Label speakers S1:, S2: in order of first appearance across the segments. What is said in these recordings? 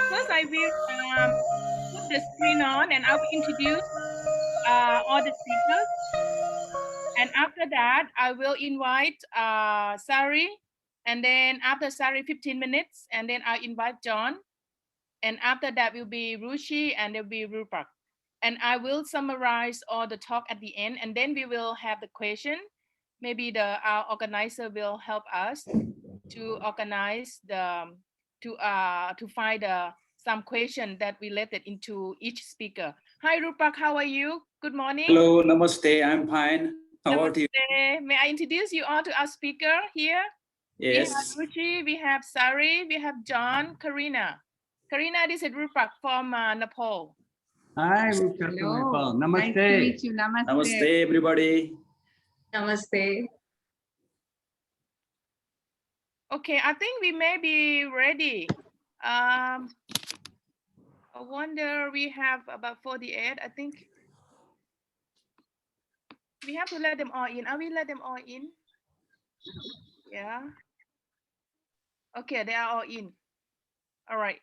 S1: first I will put the screen on and I will introduce all the speakers. And after that, I will invite Sari. And then after Sari, 15 minutes. And then I invite John. And after that will be Ruchi and there will be Rupak. And I will summarize all the talk at the end. And then we will have the question. Maybe our organizer will help us to organize to find some question that related into each speaker. Hi Rupak, how are you? Good morning.
S2: Hello, namaste. I'm fine. How are you?
S1: May I introduce you all to our speaker here?
S2: Yes.
S1: We have Ruchi, we have Sari, we have John, Karina. Karina, this is Rupak from Nepal.
S3: Hi, Rupak from Nepal. Namaste.
S4: Nice to meet you. Namaste.
S2: Namaste, everybody.
S4: Namaste.
S1: Okay, I think we may be ready. I wonder we have about 48, I think. We have to let them all in. Are we let them all in? Yeah. Okay, they are all in. All right.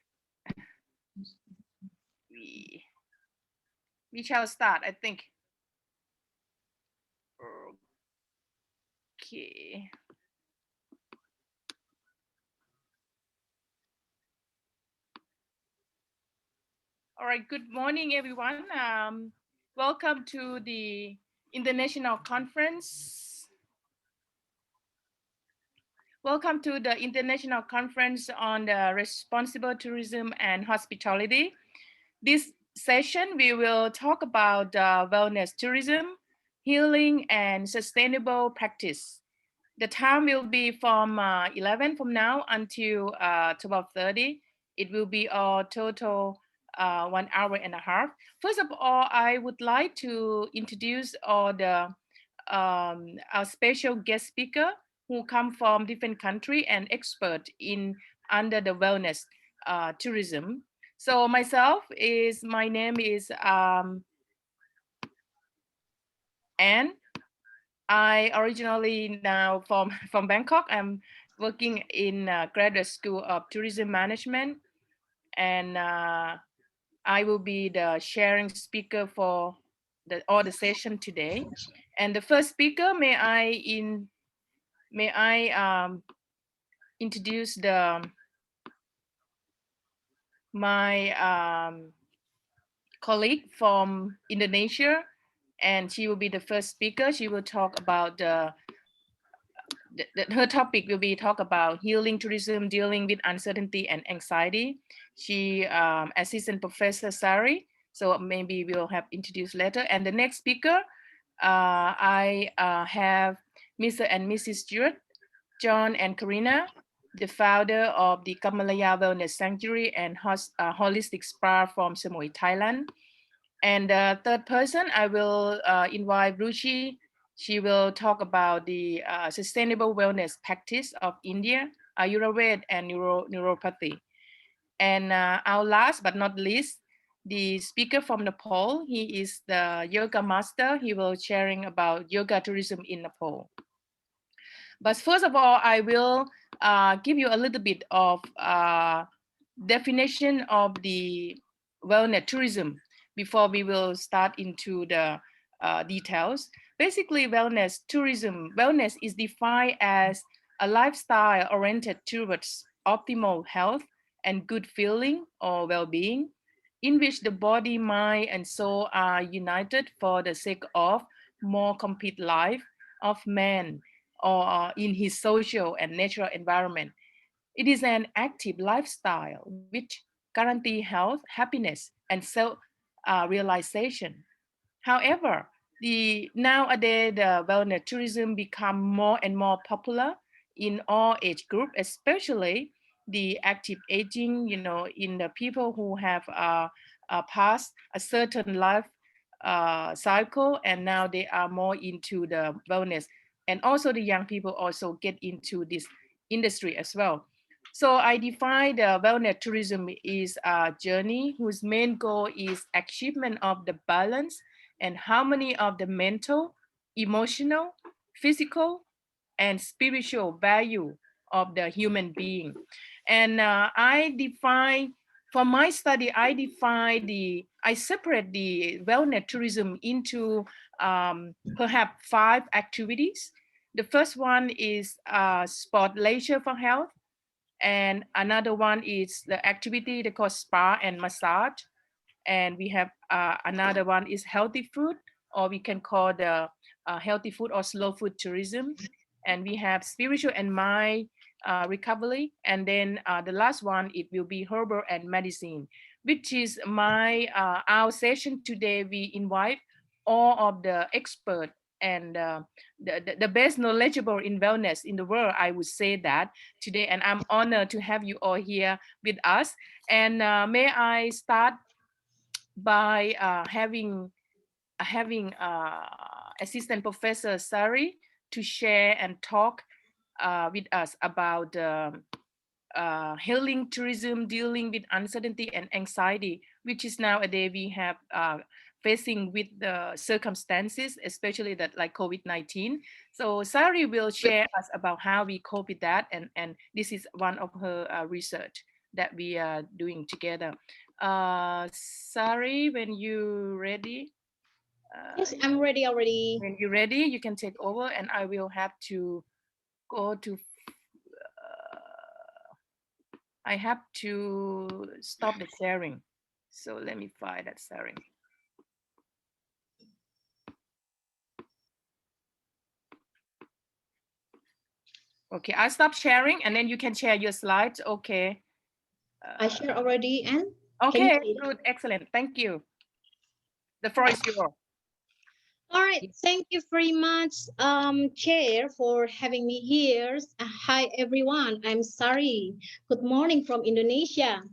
S1: We shall start, I think. Okay. All right, good morning, everyone. Welcome to the International Conference. Welcome to the International Conference on the Responsible Tourism and Hospitality. This session, we will talk about wellness tourism, healing, and sustainable practice. The time will be from 11 from now until 12:30. It will be a total 1 hour and a half. First of all, I would like to introduce all the our special guest speaker who come from different country and expert in under the wellness tourism. So my name is Anne. I originally now from Bangkok. I'm working in graduate school of tourism management, and I will be the sharing speaker for all the session today. And the first speaker, may I introduce my colleague from Indonesia, and she will be the first speaker. She will talk about her topic will be talk about healing tourism, dealing with uncertainty and anxiety. She assistant professor Sari, so maybe we'll have introduced later. And the next speaker, I have Mr. and Mrs. Stewart, John and Karina, the founder of the Kamalaya Wellness Sanctuary and Holistic Spa from Samui, Thailand. And the third person, I will invite Ruchi. She will talk about the sustainable wellness practice of India, Ayurveda, and Naturopathy. And our last but not least, the speaker from Nepal. He is the yoga master. He will sharing about yoga tourism in Nepal. But first of all, I will give you a little bit of definition of the wellness tourism before we will start into the details. Basically, wellness tourism, wellness is defined as a lifestyle oriented towards optimal health and good feeling or well-being, in which the body, mind, and soul are united for the sake of more complete life of man or in his social and natural environment. It is an active lifestyle which guarantees health, happiness, and self-realization. However, nowadays the wellness tourism become more and more popular in all age group, especially the active aging. You know, in the people who have passed a certain life cycle, and now they are more into the wellness, and also the young people also get into this industry as well. So I define the wellness tourism is a journey whose main goal is achievement of the balance and harmony of the mental, emotional, physical, and spiritual value of the human being. And for my study, I separate the wellness tourism into perhaps 5 activities. The first one is sport leisure for health. And another one is the activity they call spa and massage. And we have another one is healthy food, or we can call the healthy food or slow food tourism. And we have spiritual and mind recovery. And then the last one, it will be herbal and medicine, which is our session today. We invite all of the expert and the best knowledgeable in wellness in the world, I would say that today. And I'm honored to have you all here with us. And may I start by having Assistant Professor Sari to share and talk with us about healing tourism, dealing with uncertainty and anxiety, which is nowadays we have facing with the circumstances, especially that like COVID-19. So Sari will share us about how we cope with that, and this is one of her research that we are doing together. Sari, when you ready?
S5: Yes, I'm ready already.
S1: When you're ready, you can take over, and I will have to go to. I have to stop the sharing. So let me find that sharing. Okay, I'll stop sharing, and then you can share your slides. Okay.
S5: I share already, and
S1: okay, good, excellent. Thank you. The floor is yours.
S5: All right, thank you very much, Chair, for having me here. Hi, everyone. I'm Sari. Good morning from Indonesia.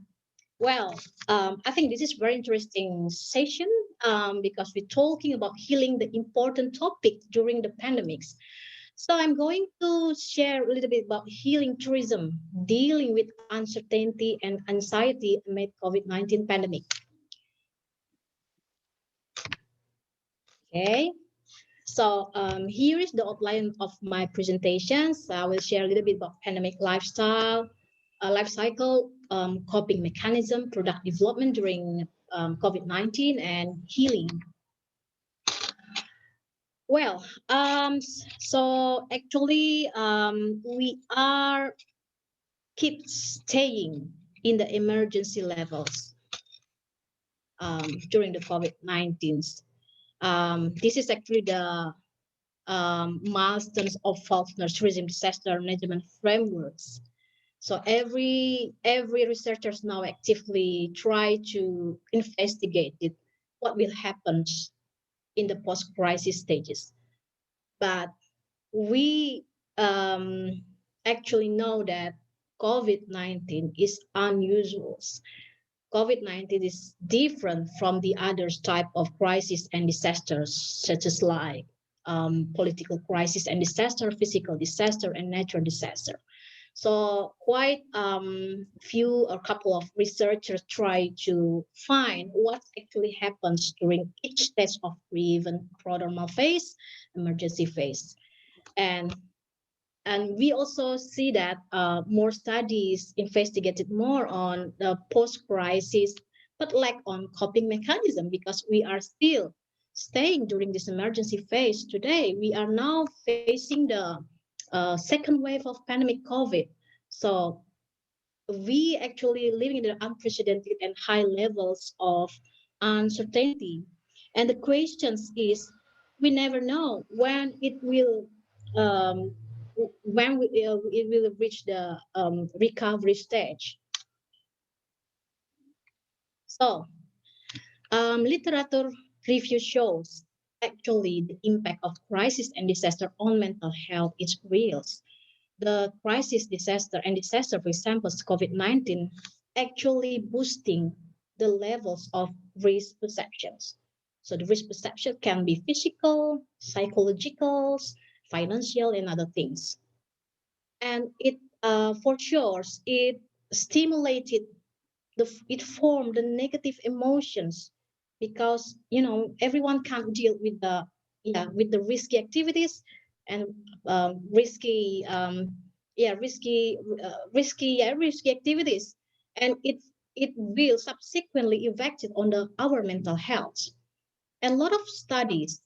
S5: Well, I think this is very interesting session because we're talking about healing, the important topic during the pandemics. So I'm going to share a little bit about healing tourism, dealing with uncertainty and anxiety amid COVID-19 pandemic. Okay, so here is the outline of my presentations. I will share a little bit about pandemic lifestyle, life cycle, coping mechanism, product development during COVID-19, and healing. Well, so actually, we are keep staying in the emergency levels during the COVID-19. This is actually the milestones of Faulkner's tourism disaster management frameworks. So every researchers now actively try to investigate it, what will happen in the post-crisis stages. But we actually know that COVID-19 is unusual. COVID-19 is different from the other type of crisis and disasters, such as like political crisis and disaster, physical disaster, and natural disaster. So quite a couple of researchers try to find what actually happens during each stage of even prodromal phase, emergency phase. And we also see that more studies investigated more on the post-crisis, but lack on coping mechanism, because we are still staying during this emergency phase today. We are now facing the second wave of pandemic COVID. So we actually living in the unprecedented and high levels of uncertainty. And the questions is, we never know when it will it will reach the recovery stage. So literature review shows actually the impact of crisis and disaster on mental health is real. The crisis, disaster, for example, COVID-19, actually boosting the levels of risk perceptions. So the risk perception can be physical, psychological, financial, and other things. And it, for sure, it stimulated, it formed the negative emotions, because everyone can't deal with the risky activities and risky risky activities, and it will subsequently affect on our mental health. And a lot of studies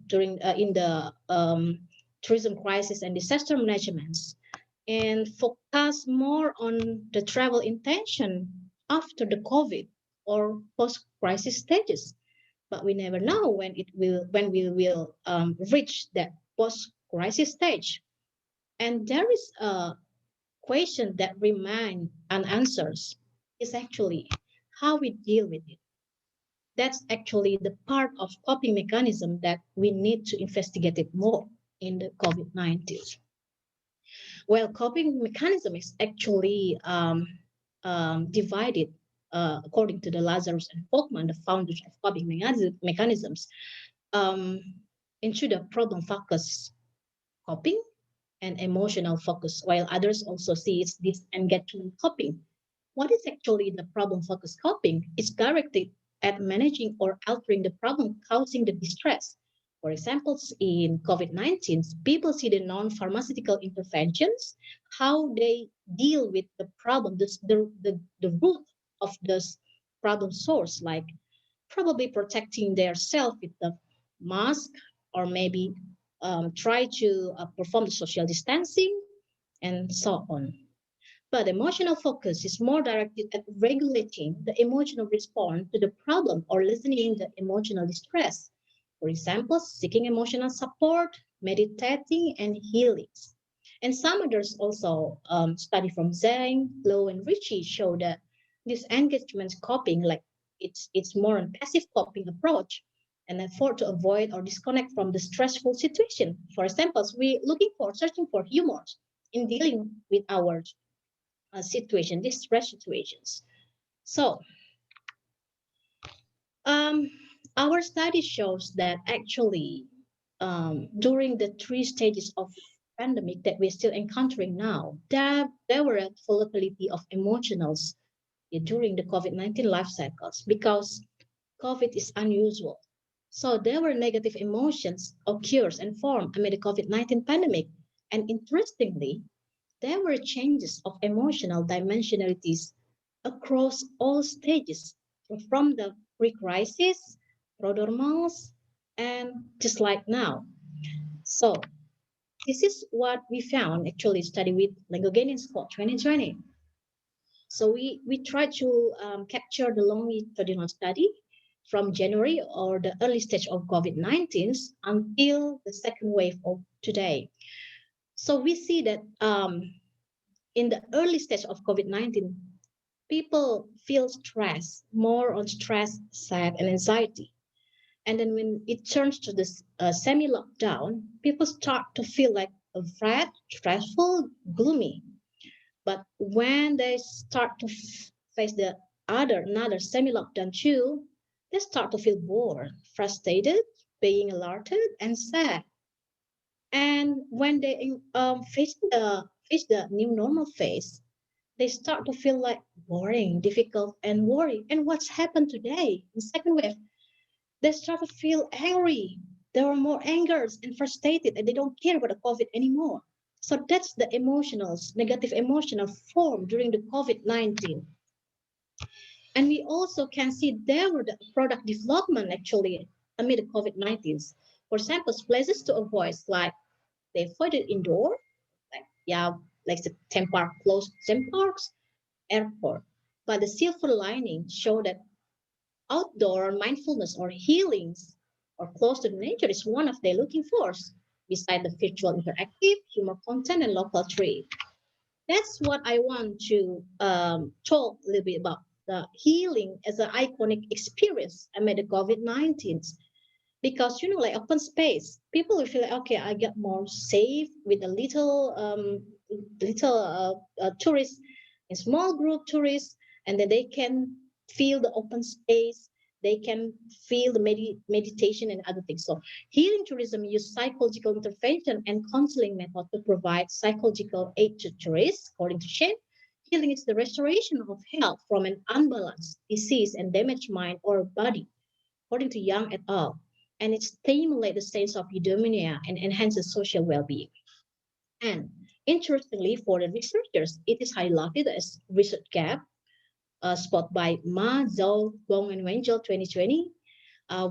S5: during in the tourism crisis and disaster managements and focus more on the travel intention after the COVID or post-crisis stages. But we never know when we will reach that post-crisis stage. And there is a question that remain unanswered is actually how we deal with it. That's actually the part of coping mechanism that we need to investigate it more in the COVID-19. Well, coping mechanism is actually divided according to the Lazarus and Folkman, the founders of coping mechanisms, into the problem focus coping and emotional focus, while others also see it's this engagement coping. What is actually the problem focused coping? It's directed at managing or altering the problem causing the distress. For example, in COVID-19, people see the non-pharmaceutical interventions, how they deal with the problem, the root of this problem source, like probably protecting their self with the mask, or maybe try to perform the social distancing and so on. But emotional focus is more directed at regulating the emotional response to the problem or lessening the emotional distress. For example, seeking emotional support, meditating, and healings. And some others also study from Zhang, Low, and Ritchie show that this engagement coping, like it's more a passive coping approach, an effort to avoid or disconnect from the stressful situation. For example, we searching for humor in dealing with our situation, these stress situations. So our study shows that actually during the 3 stages of pandemic that we're still encountering now, there were a volatility of emotionals during the COVID-19 life cycles because COVID is unusual. So there were negative emotions occurs and form amid the COVID-19 pandemic. And interestingly, there were changes of emotional dimensionalities across all stages, from the pre-crisis, prodromals, and just like now. So this is what we found actually study with Legogen in Scott 2020. So we tried to capture the longitudinal study from January or the early stage of COVID-19 until the second wave of today. So we see that in the early stage of COVID-19, people feel stress, more on stress, sad, and anxiety. And then when it turns to this semi-lockdown, people start to feel like afraid, stressful, gloomy. But when they start to face the another semi-lockdown too, they start to feel bored, frustrated, being alerted, and sad. And when they face the new normal phase, they start to feel like boring, difficult, and worried. And what's happened today in second wave? They start to feel angry. There are more angers and frustrated, and they don't care about the COVID anymore. So that's the negative emotional form during the COVID-19. And we also can see there were the product development actually amid the COVID-19. For example, places to avoid, like they avoided indoor, like the theme park, closed theme parks, airport. But the silver lining show that outdoor mindfulness or healings or close to nature is one of their looking for, beside the virtual interactive, humor content, and local trade. That's what I want to talk a little bit about the healing as an iconic experience amid the COVID-19. Because, like open space, people will feel like, okay, I get more safe with a little tourists, a small group tourists, and then they can feel the open space, they can feel the meditation and other things. So healing tourism use psychological intervention and counseling method to provide psychological aid to tourists. According to Shane, healing is the restoration of health from an unbalanced, disease, and damaged mind or body, according to Young et al. And it stimulates the sense of eudaimonia and enhances social well-being. And Interestingly, for the researchers, it is highlighted as research gap, spot by Ma, Zhou, Wong, and Wenzhou 2020,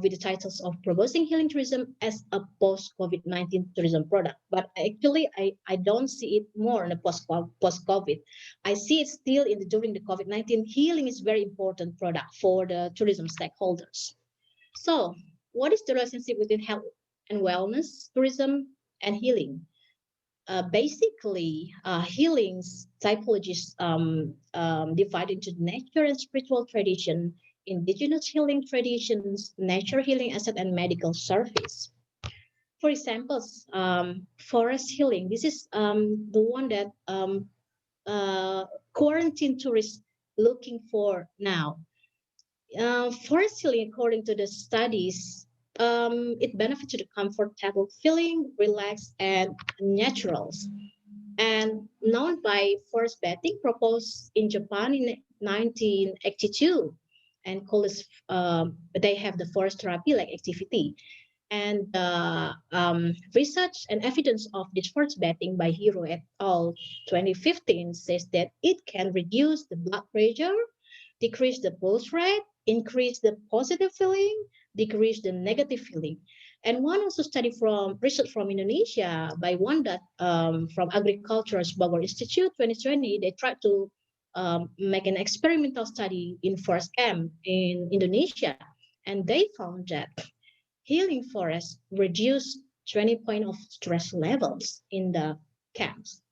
S5: with the titles of Proposing Healing Tourism as a post-COVID-19 tourism product. But actually, I don't see it more in the post-COVID. I see it still during the COVID-19. Healing is very important product for the tourism stakeholders. So what is the relationship between health and wellness, tourism, and healing? Basically, healing's typologies divide into nature and spiritual tradition, indigenous healing traditions, nature healing asset, and medical service. For examples, forest healing. This is the one that quarantine tourists looking for now. Forest healing, according to the studies, it benefits to the comfortable feeling, relaxed, and naturals. And known by forest bathing, proposed in Japan in 1982, and called as, they have the forest therapy like activity. And research and evidence of this forest bathing by Hiro et al. 2015 says that it can reduce the blood pressure, decrease the pulse rate, increase the positive feeling, decrease the negative feeling. And one also study from research from Indonesia by one that from Agriculture's Bogor Institute 2020, they tried to make an experimental study in forest camp in Indonesia. And they found that healing forests reduce 20 points of stress levels in the camps.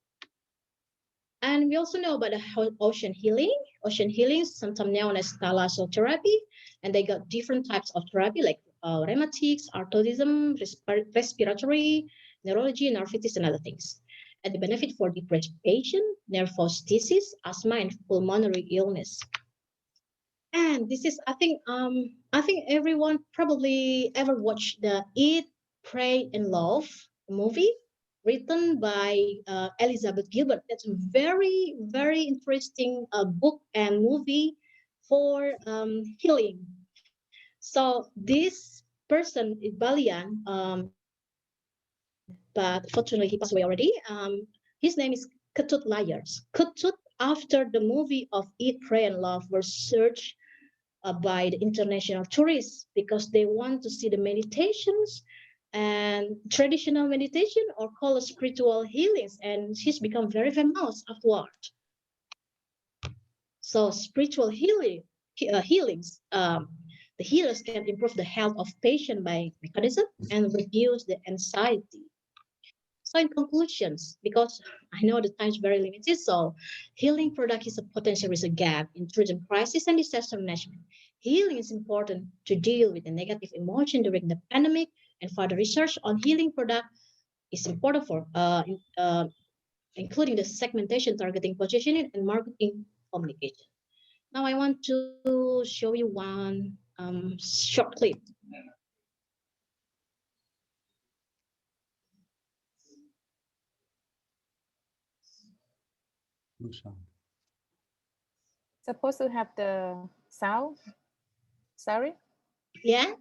S5: And we also know about the ocean healing. Ocean healing, sometimes known as thalassoterapy, and they got different types of therapy like rheumatics, arthritism, respiratory, neurology, nervitis, and other things. And the benefit for depressed patient, nervosis, asthma, and pulmonary illness. And this is, I think everyone probably ever watched the Eat, Pray, and Love movie written by Elizabeth Gilbert. That's a very, very interesting book and movie for healing. So this person is Balian, but fortunately he passed away already. His name is Ketut Lyers. Ketut, after the movie of Eat, Pray, and Love, was searched by the international tourists because they want to see the meditations and traditional meditation or call it spiritual healings, and she's become very famous afterward. So spiritual healings, the healers can improve the health of patient by mechanism and reduce the anxiety. So in conclusions, because I know the time is very limited, so healing product is a potential risk gap in tourism crisis and disaster management. Healing is important to deal with the negative emotion during the pandemic, and further research on healing product is important for including the segmentation, targeting, positioning, and marketing communication. Now I want to show you one short clip.
S1: Supposed to have the sound. Sorry.
S5: Yeah.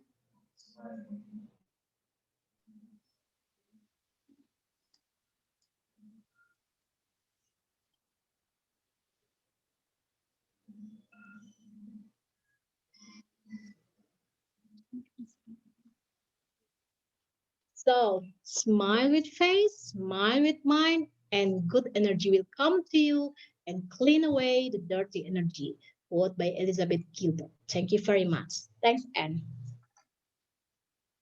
S5: So smile with face, smile with mind, and good energy will come to you and clean away the dirty energy. Quote by Elizabeth Gilbert. Thank you very much. Thanks, Anne.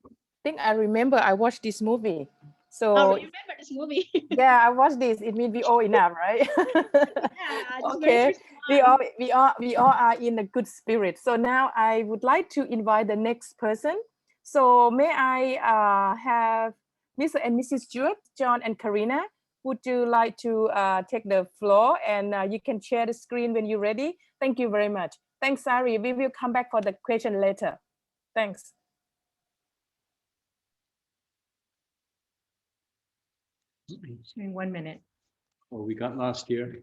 S1: I think I remember I watched this movie. So
S5: you remember this movie?
S1: yeah, I watched this. It means we all enough, right?
S5: Yeah.
S1: Okay. We all are in a good spirit. So now I would like to invite the next person. So may I have Mr. and Mrs. Stewart, John and Karina? Would you like to take the floor, and you can share the screen when you're ready? Thank you very much. Thanks, Sari. We will come back for the question later. Thanks.
S4: In 1 minute.
S3: Oh, we got lost here.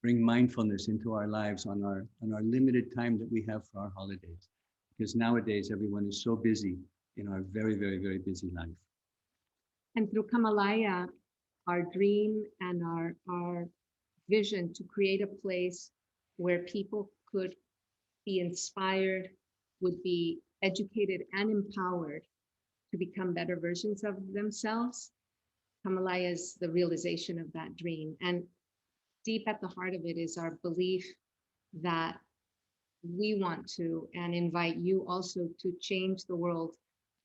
S3: bring mindfulness into our lives on our limited time that we have for our holidays. Because nowadays everyone is so busy in our very, very, very busy life.
S4: And through Kamalaya, our dream and our vision to create a place where people could be inspired, would be educated and empowered to become better versions of themselves. Kamalaya is the realization of that dream. And deep at the heart of it is our belief that we want to, and invite you also to, change the world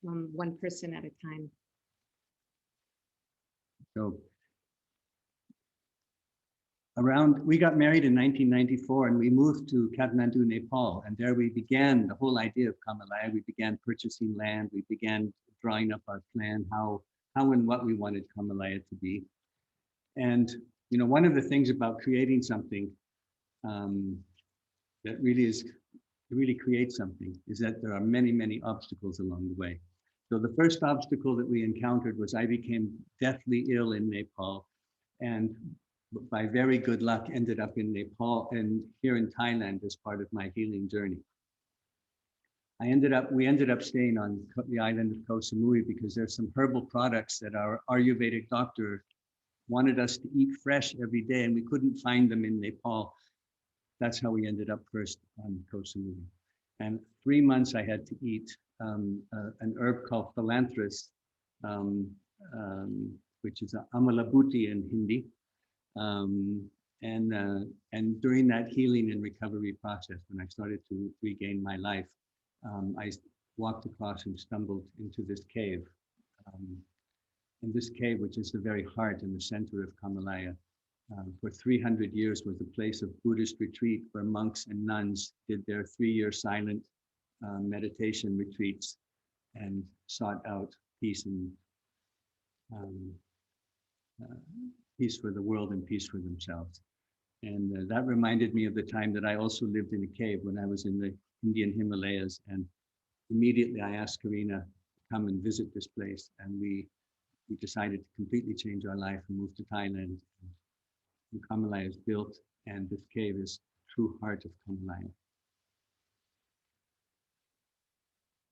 S4: one person at a time.
S3: So we got married in 1994 and we moved to Kathmandu, Nepal. And there we began the whole idea of Kamalaya. We began purchasing land. We began drawing up our plan, how and what we wanted Kamalaya to be. And, you know, one of the things about creating something that really creates something is that there are many, many obstacles along the way. So the first obstacle that we encountered was I became deathly ill in Nepal, and by very good luck ended up in Nepal and here in Thailand as part of my healing journey. We ended up staying on the island of Koh Samui because there's some herbal products that our Ayurvedic doctor wanted us to eat fresh every day, and we couldn't find them in Nepal. That's how we ended up first on Koh Samui. And 3 months I had to eat an herb called philanthus, which is amalabuti in Hindi. And during that healing and recovery process, when I started to regain my life, I walked across and stumbled into this cave. And this cave, which is the very heart and the center of Kamalaya, for 300 years was a place of Buddhist retreat where monks and nuns did their 3-year silent meditation retreats and sought out peace and peace for the world and peace for themselves. And that reminded me of the time that I also lived in a cave when I was in the Indian Himalayas. And immediately I asked Karina to come and visit this place. And we decided to completely change our life and move to Thailand. And Kamalaya is built, and this cave is true heart of Kamalaya.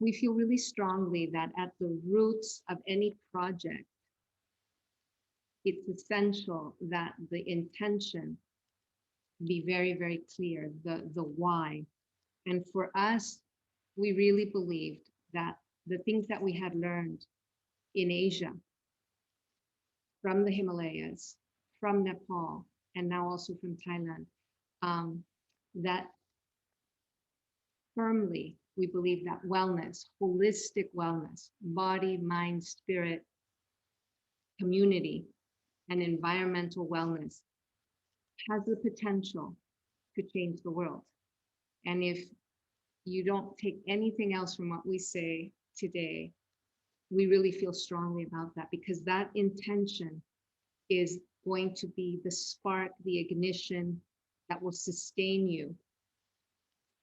S4: We feel really strongly that at the roots of any project, it's essential that the intention be very, very clear, the why. And for us, we really believed that the things that we had learned in Asia, from the Himalayas, from Nepal, and now also from Thailand, that firmly we believe that wellness, holistic wellness, body, mind, spirit, community, and environmental wellness has the potential to change the world. And if you don't take anything else from what we say today, we really feel strongly about that, because that intention is going to be the spark, the ignition that will sustain you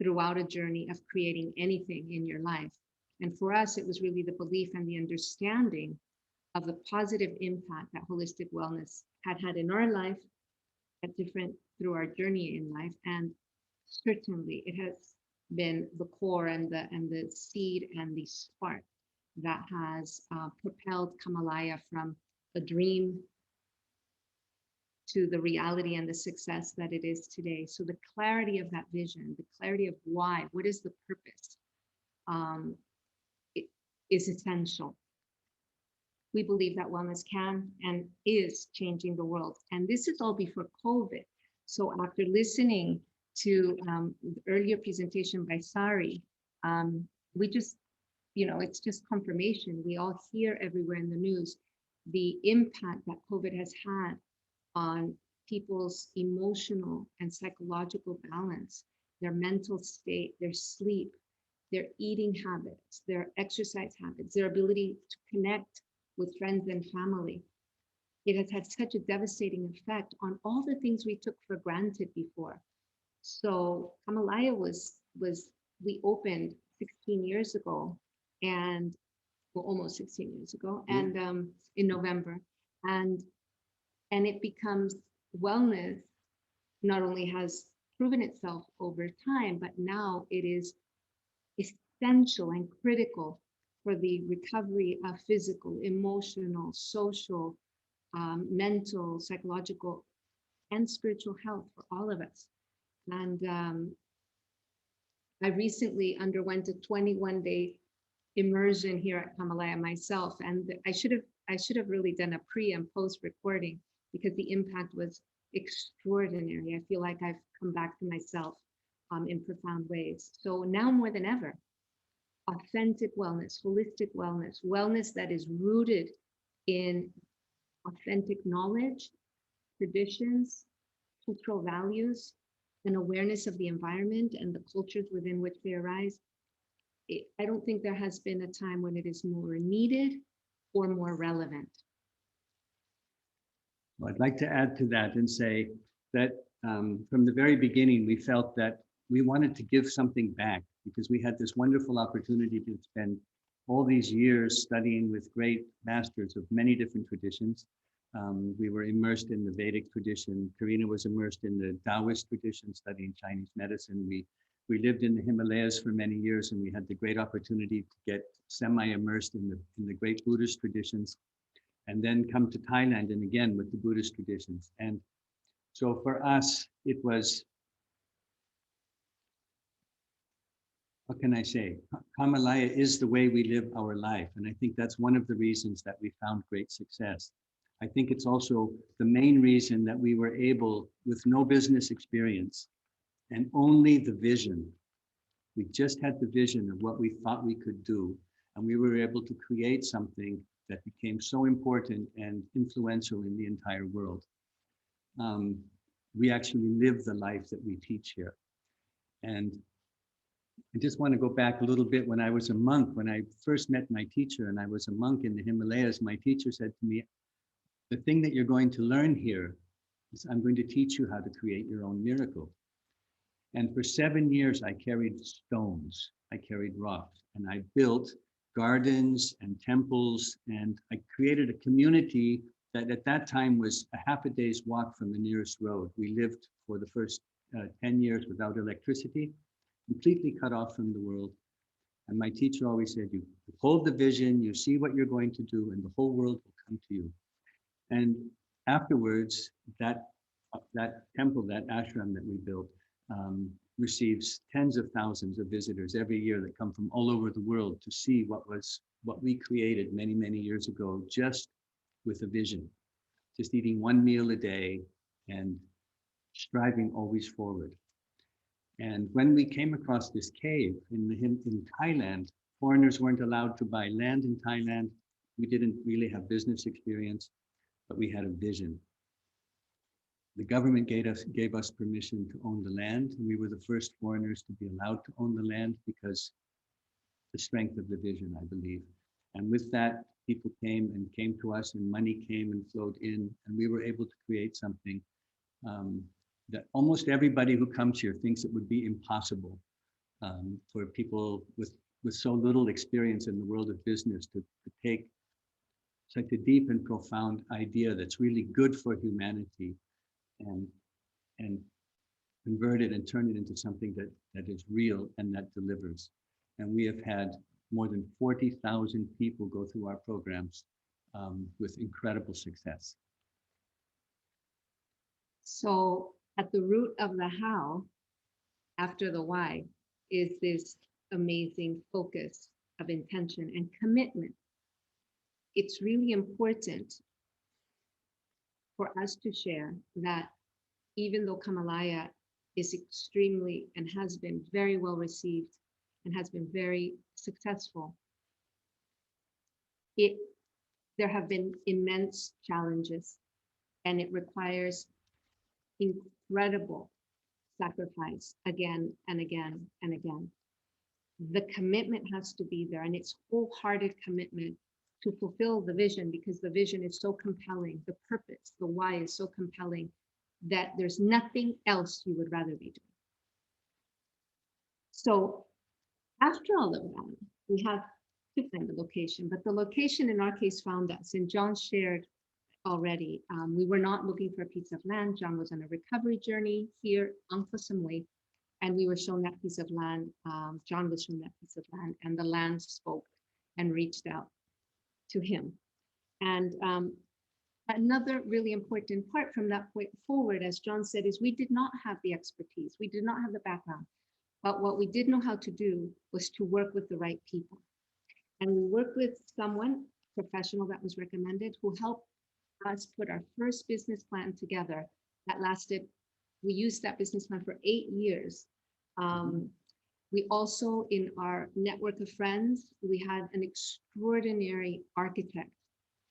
S4: throughout a journey of creating anything in your life. And for us, it was really the belief and the understanding of the positive impact that holistic wellness had had in our life, through our journey in life. And certainly it has been the core and the seed and the spark that has propelled Kamalaya from a dream to the reality and the success that it is today. So the clarity of that vision, the clarity of why, what is the purpose, it is essential. We believe that wellness can and is changing the world. And this is all before COVID. So after listening to the earlier presentation by Sari, we just, it's just confirmation. We all hear everywhere in the news the impact that COVID has had on people's emotional and psychological balance, their mental state, their sleep, their eating habits, their exercise habits, their ability to connect with friends and family. It has had such a devastating effect on all the things we took for granted before. So Kamalaya we opened 16 years ago, and well, almost 16 years ago, and in November, and it becomes wellness not only has proven itself over time, but now it is essential and critical for the recovery of physical, emotional, social, mental, psychological, and spiritual health for all of us. And I recently underwent a 21-day immersion here at Kamalaya myself, and I should have really done a pre and post recording because the impact was extraordinary. I feel like I've come back to myself in profound ways. So now more than ever, authentic wellness, holistic wellness, wellness that is rooted in authentic knowledge, traditions, cultural values, and awareness of the environment and the cultures within which they arise. I don't think there has been a time when it is more needed or more relevant.
S3: Well, I'd like to add to that and say that from the very beginning, we felt that we wanted to give something back because we had this wonderful opportunity to spend all these years studying with great masters of many different traditions. We were immersed in the Vedic tradition. Karina was immersed in the Taoist tradition, studying Chinese medicine. We lived in the Himalayas for many years, and we had the great opportunity to get semi-immersed in the great Buddhist traditions, and then come to Thailand and again with the Buddhist traditions. And so for us, it was, what can I say? Kamalaya is the way we live our life. And I think that's one of the reasons that we found great success. I think it's also the main reason that we were able, with no business experience and only the vision, we just had the vision of what we thought we could do. And we were able to create something that became so important and influential in the entire world. We actually live the life that we teach here. And I just want to go back a little bit. When I was a monk, when I first met my teacher and I was a monk in the Himalayas, my teacher said to me, the thing that you're going to learn here is I'm going to teach you how to create your own miracle. And for 7 years, I carried stones, I carried rocks, and I built gardens and temples, and I created a community that at that time was a half a day's walk from the nearest road. We lived for the first 10 years without electricity, completely cut off from the world. And my teacher always said, you hold the vision, you see what you're going to do, and the whole world will come to you. And afterwards, that temple, that ashram that we built, receives tens of thousands of visitors every year that come from all over the world to see what we created many, many years ago, just with a vision, just eating one meal a day and striving always forward. And when we came across this cave in Thailand, foreigners weren't allowed to buy land in Thailand. We didn't really have business experience, but we had a vision. The government gave us permission to own the land. And we were the first foreigners to be allowed to own the land because the strength of the vision, I believe. And with that, people came to us and money came and flowed in, and we were able to create something that almost everybody who comes here thinks it would be impossible for people with so little experience in the world of business to take such a deep and profound idea that's really good for humanity and convert it and turn it into something that is real and that delivers. And we have had more than 40,000 people go through our programs with incredible success.
S4: So at the root of the how, after the why, is this amazing focus of intention and commitment. It's really important for us to share that even though Kamalaya is extremely and has been very well received and has been very successful, there have been immense challenges, and it requires incredible sacrifice again and again and again. The commitment has to be there, and it's wholehearted commitment to fulfill the vision, because the vision is so compelling, the purpose, the why is so compelling that there's nothing else you would rather be doing. So after all of that, we have to find the location, but the location in our case found us, and John shared already. We were not looking for a piece of land. John was on a recovery journey here, unfortunately, and we were shown that piece of land. John was shown that piece of land, and the land spoke and reached out to him. And another really important part from that point forward, as John said, is we did not have the expertise. We did not have the background. But what we did know how to do was to work with the right people. And we worked with someone, professional that was recommended, who helped us put our first business plan together that lasted, we used that business plan for 8 years. We also, in our network of friends, we had an extraordinary architect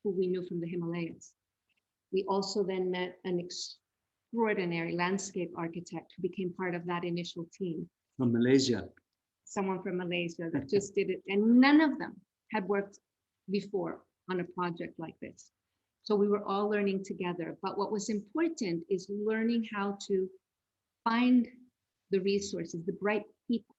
S4: who we knew from the Himalayas. We also then met an extraordinary landscape architect who became part of that initial team.
S3: From Malaysia.
S4: Someone from Malaysia that just did it. And none of them had worked before on a project like this. So we were all learning together. But what was important is learning how to find the resources, the right people,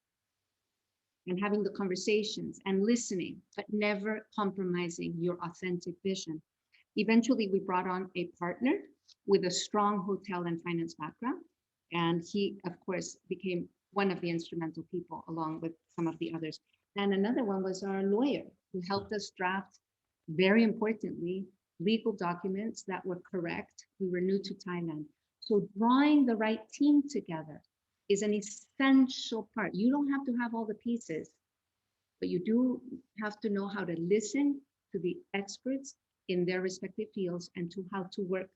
S4: and having the conversations and listening, but never compromising your authentic vision. Eventually, we brought on a partner with a strong hotel and finance background. And he, of course, became one of the instrumental people along with some of the others. And another one was our lawyer who helped us draft, very importantly, legal documents that were correct. We were new to Thailand. So drawing the right team together is an essential part. You don't have to have all the pieces, but you do have to know how to listen to the experts in their respective fields and to how to work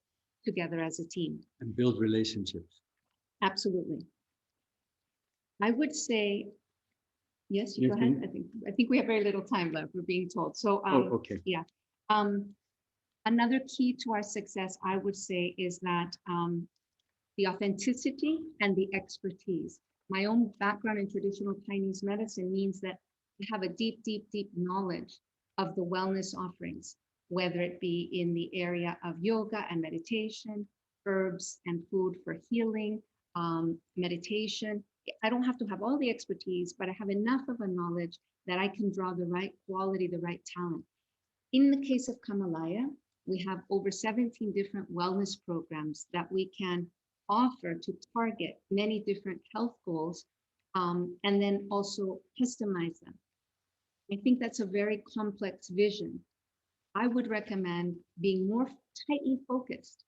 S4: together as a team.
S3: And build relationships.
S4: Absolutely. I would say, yes, you
S3: Yes,
S4: go ahead. I think we have very little time left, we're being told. So
S3: Okay.
S4: yeah. Another key to our success, I would say, is that the authenticity and the expertise. My own background in traditional Chinese medicine means that I have a deep, deep, deep knowledge of the wellness offerings, whether it be in the area of yoga and meditation, herbs and food for healing, meditation. I don't have to have all the expertise, but I have enough of a knowledge that I can draw the right quality, the right talent. In the case of Kamalaya, we have over 17 different wellness programs that we can offer to target many different health goals, and then also customize them. I think that's a very complex vision. I would recommend being more tightly focused.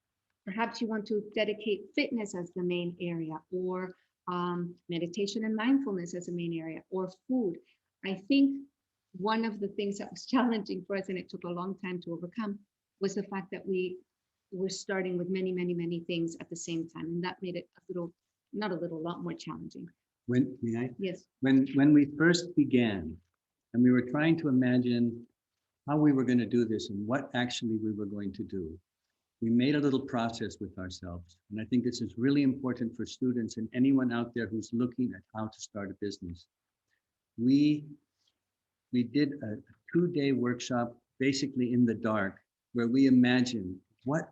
S4: Perhaps you want to dedicate fitness as the main area, or meditation and mindfulness as a main area, or food. I think one of the things that was challenging for us, and it took a long time to overcome, was the fact that we were starting with many, many, many things at the same time. And that made it a little, not a little, a lot more challenging.
S3: May I?
S4: Yes.
S3: When we first began, and we were trying to imagine how we were going to do this and what actually we were going to do, we made a little process with ourselves. And I think this is really important for students and anyone out there who's looking at how to start a business. We did a 2-day workshop, basically in the dark, where we imagined, what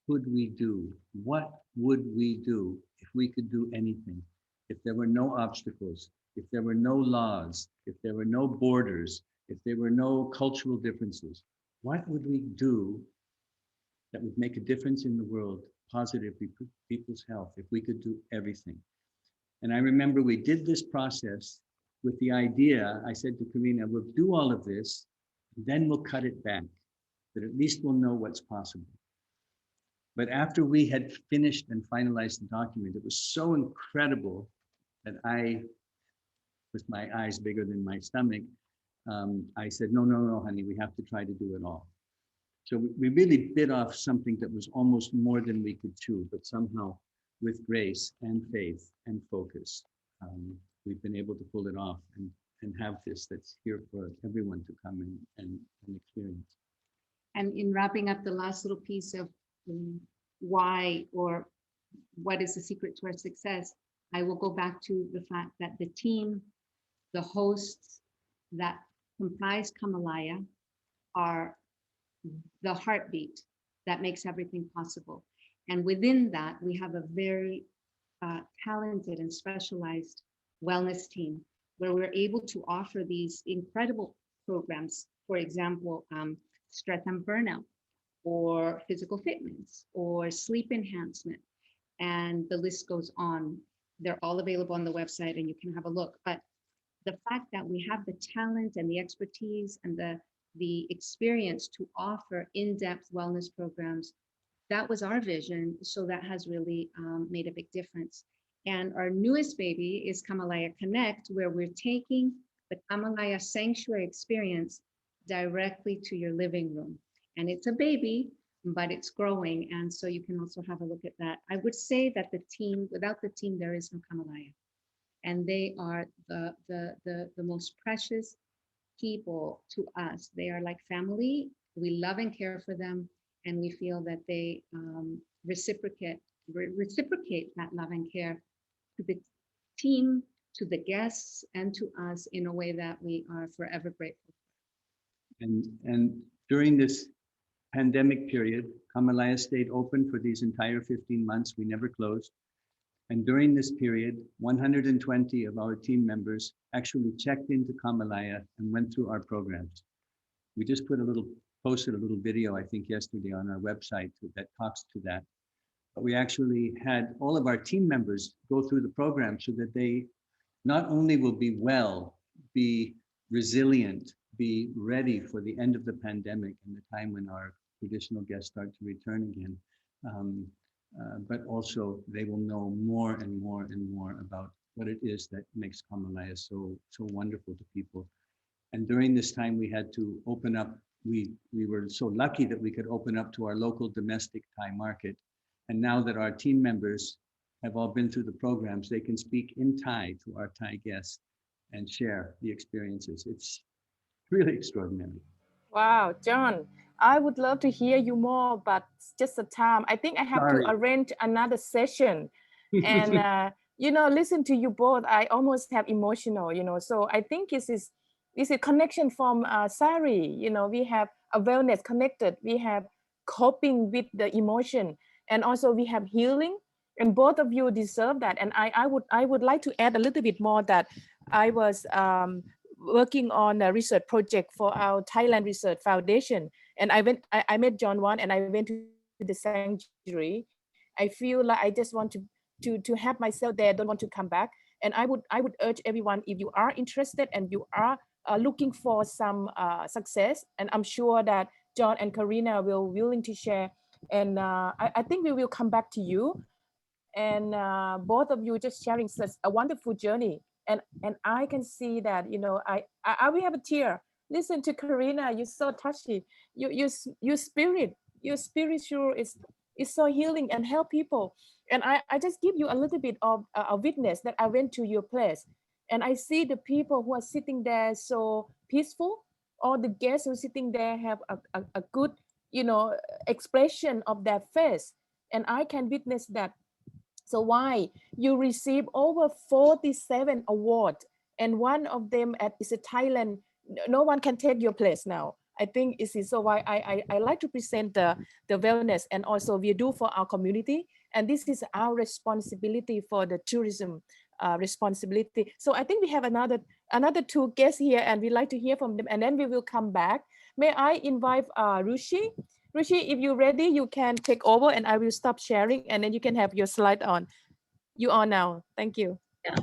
S3: could we do? What would we do if we could do anything? If there were no obstacles, if there were no laws, if there were no borders, if there were no cultural differences, what would we do that would make a difference in the world, positively for people's health, if we could do everything? And I remember we did this process with the idea, I said to Karina, we'll do all of this, then we'll cut it back, but at least we'll know what's possible. But after we had finished and finalized the document, it was so incredible that I, with my eyes bigger than my stomach, I said, no, honey, we have to try to do it all. So we really bit off something that was almost more than we could chew, but somehow with grace and faith and focus, we've been able to pull it off and have this that's here for everyone to come and experience.
S4: And in wrapping up the last little piece of why, or what is the secret to our success, I will go back to the fact that the team, the hosts that comprise Kamalaya are the heartbeat that makes everything possible. And within that, we have a very talented and specialized wellness team where we're able to offer these incredible programs. For example, stress and burnout, or physical fitness or sleep enhancement. And the list goes on. They're all available on the website and you can have a look. But the fact that we have the talent and the expertise and the experience to offer in-depth wellness programs, that was our vision. So that has really made a big difference. And our newest baby is Kamalaya Connect, where we're taking the Kamalaya Sanctuary experience directly to your living room. And it's a baby, but it's growing. And so you can also have a look at that. I would say that the team, without the team, there is no Kamalaya. And they are the most precious people to us. They are like family. We love and care for them. And we feel that they reciprocate that love and care to the team, to the guests, and to us in a way that we are forever grateful.
S3: And during this pandemic period, Kamalaya stayed open for these entire 15 months. We never closed. And during this period, 120 of our team members actually checked into Kamalaya and went through our programs. We just posted a little video, I think yesterday on our website that talks to that. But we actually had all of our team members go through the program so that they not only will be well, be resilient, be ready for the end of the pandemic and the time when our traditional guests start to return again, but also they will know more and more and more about what it is that makes Kamalaya so wonderful to people. And during this time, we had to open up. We were so lucky that we could open up to our local domestic Thai market. And now that our team members have all been through the programs, they can speak in Thai to our Thai guests and share the experiences. It's really extraordinary.
S1: Wow, John, I would love to hear you more, but it's just the time. I think I have to arrange another session. And, listen to you both, I almost have emotional, so I think this is a connection from Sari. We have a wellness connected, we have coping with the emotion, and also we have healing, and both of you deserve that. And I would like to add a little bit more that I was working on a research project for our Thailand Research Foundation, and I met John Wan, and I went to the sanctuary. I feel like I just want to have myself there, don't want to come back. And I would urge everyone, if you are interested and you are looking for some success, and I'm sure that John and Karina will willing to share, and I think we will come back to you, and both of you just sharing such a wonderful journey, and I can see that I will have a tear. Listen to Karina, you're so touchy. Your spiritual is so healing and help people. And I just give you a little bit of a witness that I went to your place, and I see the people who are sitting there so peaceful. All the guests who are sitting there have a good, expression of their face, and I can witness that. So why you receive over 47 awards, and one of them is a Thailand. No one can take your place now. I think it is so why I like to present the wellness, and also we do for our community, and this is our responsibility for the tourism responsibility. So I think we have another two guests here, and we'd like to hear from them, and then we will come back. May I invite Rushi? Rushi, if you're ready, you can take over, and I will stop sharing, and then you can have your slide on. You are now. Thank you.
S5: Yeah.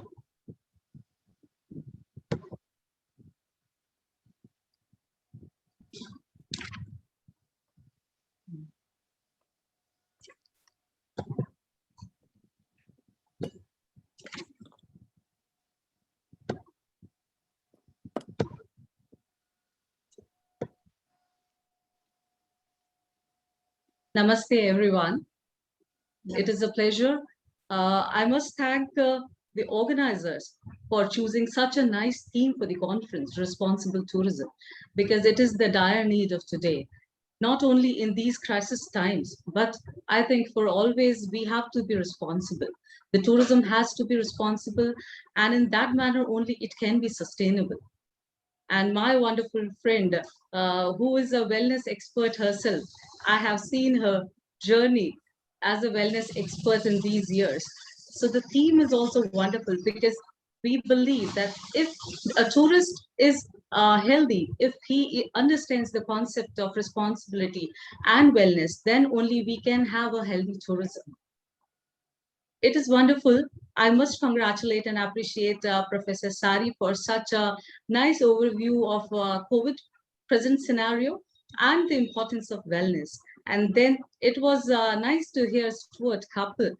S6: Namaste, everyone. It is a pleasure. I must thank the organizers for choosing such a nice theme for the conference, responsible tourism, because it is the dire need of today, not only in these crisis times, but I think for always we have to be responsible. The tourism has to be responsible, and in that manner only it can be sustainable. And my wonderful friend, who is a wellness expert herself, I have seen her journey as a wellness expert in these years. So the theme is also wonderful because we believe that if a tourist is healthy, if he understands the concept of responsibility and wellness, then only we can have a healthy tourism. It is wonderful. I must congratulate and appreciate Professor Sari for such a nice overview of COVID present scenario and the importance of wellness. And then it was nice to hear Stuart couple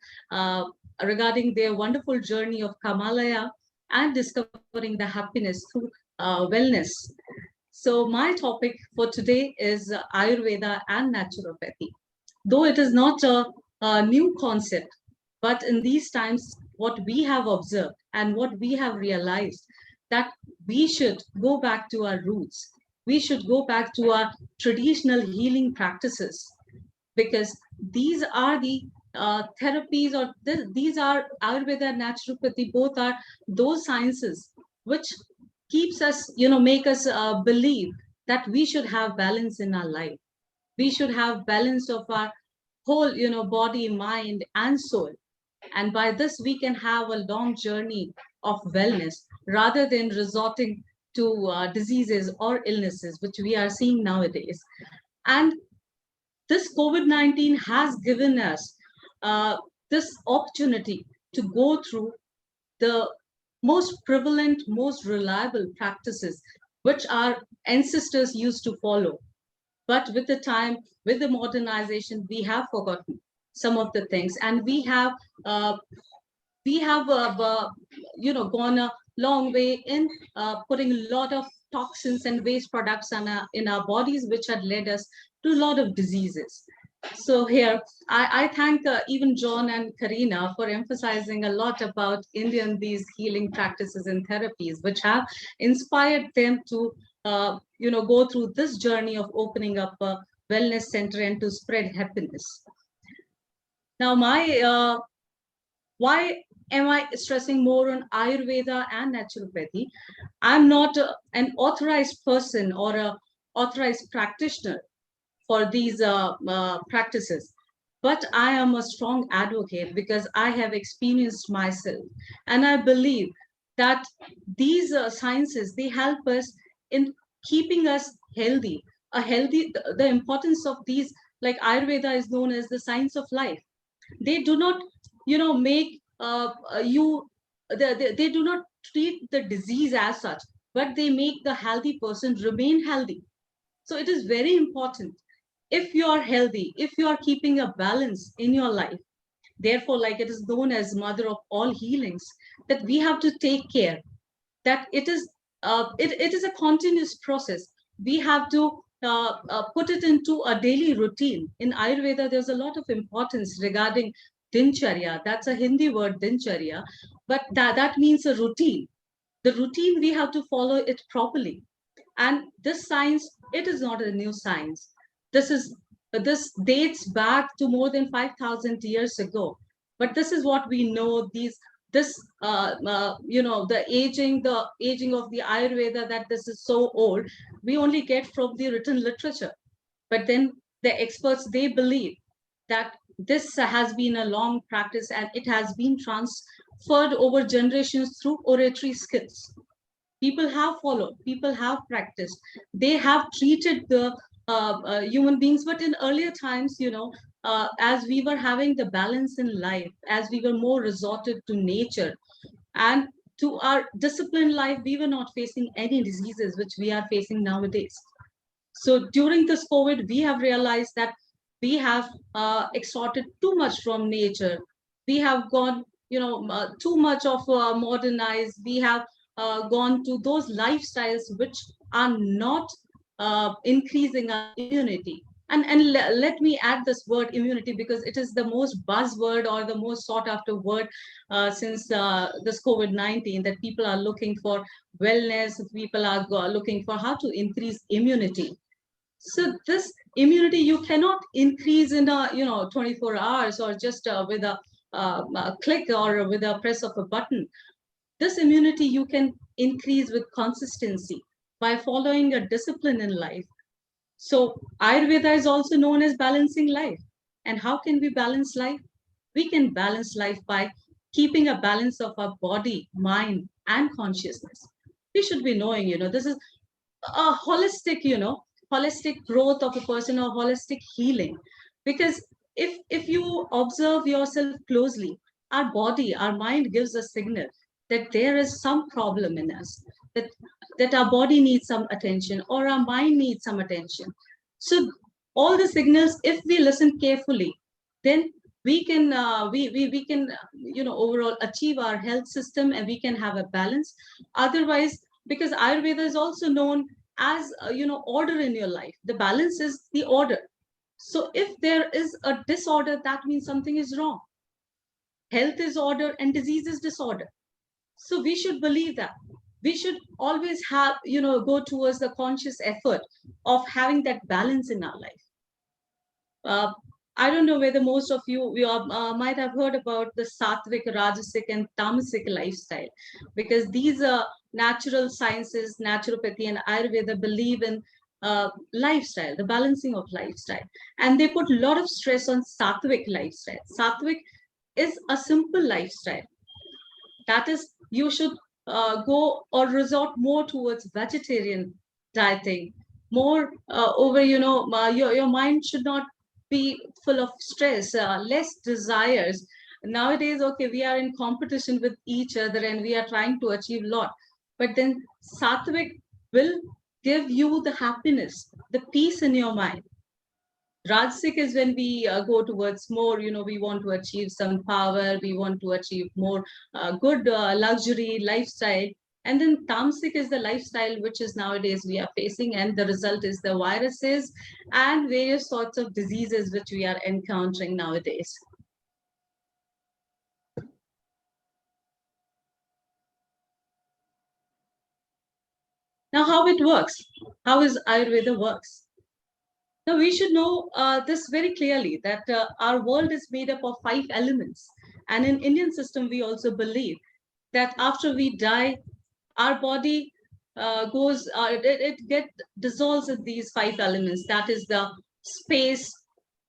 S6: regarding their wonderful journey of Kamalaya and discovering the happiness through wellness. So my topic for today is Ayurveda and naturopathy. Though it is not a new concept, but in these times, what we have observed and what we have realized, that we should go back to our roots. We should go back to our traditional healing practices, because these are the therapies, or these are Ayurveda and naturopathy, both are those sciences which keeps us, make us believe that we should have balance in our life. We should have balance of our whole, body, mind, and soul. And by this, we can have a long journey of wellness rather than resorting to diseases or illnesses, which we are seeing nowadays. And this COVID-19 has given us this opportunity to go through the most prevalent, most reliable practices, which our ancestors used to follow. But with the time, with the modernization, we have forgotten some of the things, and we have gone a long way in putting a lot of toxins and waste products in our bodies, which had led us to a lot of diseases. So here, I thank even John and Karina for emphasizing a lot about these healing practices and therapies, which have inspired them to go through this journey of opening up a wellness center and to spread happiness. Now, why am I stressing more on Ayurveda and naturopathy? I'm not an authorized person or an authorized practitioner for these practices, but I am a strong advocate because I have experienced myself, and I believe that these sciences, they help us in keeping us healthy. The importance of these, like Ayurveda is known as the science of life. They do not, make they do not treat the disease as such, but they make the healthy person remain healthy. So it is very important, if you are healthy, if you are keeping a balance in your life, therefore, like it is known as mother of all healings, that we have to take care, that it is a continuous process. We have to put it into a daily routine. In Ayurveda, there's a lot of importance regarding dincharya. That's a Hindi word, dincharya, but that means a routine. The routine, we have to follow it properly. And this science, it is not a new science. This dates back to more than 5,000 years ago. But this is what we know. The aging of the Ayurveda, that this is so old, we only get from the written literature. But then the experts, they believe that this has been a long practice and it has been transferred over generations through oratory skills. People have followed, people have practiced, they have treated the human beings. But in earlier times, as we were having the balance in life, as we were more resorted to nature and to our disciplined life, we were not facing any diseases which we are facing nowadays. So during this COVID, we have realized that we have extorted too much from nature. We have gone, too much of modernized. We have gone to those lifestyles which are not increasing our immunity. And let me add this word immunity, because it is the most buzzword or the most sought after word since this COVID-19, that people are looking for wellness, people are looking for how to increase immunity. So this immunity, you cannot increase in 24 hours or just with a click or with a press of a button. This immunity you can increase with consistency by following a discipline in life. So Ayurveda is also known as balancing life. And how can we balance life? We can balance life by keeping a balance of our body, mind, and consciousness. We should be knowing, this is a holistic, holistic growth of a person or holistic healing. Because if you observe yourself closely, our body, our mind gives a signal that there is some problem in us, that our body needs some attention or our mind needs some attention. So all the signals, if we listen carefully, then we can we can overall achieve our health system, and we can have a balance. Otherwise, because Ayurveda is also known as order in your life, the balance is the order. So if there is a disorder, that means something is wrong. Health is order and disease is disorder. So we should believe that. We should always have, go towards the conscious effort of having that balance in our life. I don't know whether most of you might have heard about the Sattvic, Rajasic, and Tamasic lifestyle, because these are natural sciences, naturopathy, and Ayurveda believe in lifestyle, the balancing of lifestyle. And they put a lot of stress on Sattvic lifestyle. Sattvic is a simple lifestyle. That is, you should go or resort more towards vegetarian dieting, more over, your mind should not be full of stress, less desires. Nowadays, okay, we are in competition with each other and we are trying to achieve a lot. But then Sattvic will give you the happiness, the peace in your mind. Rajasic is when we go towards more, we want to achieve some power, we want to achieve more good luxury lifestyle. And then Tamasic is the lifestyle which is nowadays we are facing, and the result is the viruses and various sorts of diseases which we are encountering nowadays. Now, how it works? How is Ayurveda works? Now, we should know this very clearly, that our world is made up of 5 elements. And in Indian system, we also believe that after we die, our body goes, it dissolves in these 5 elements. That is the space,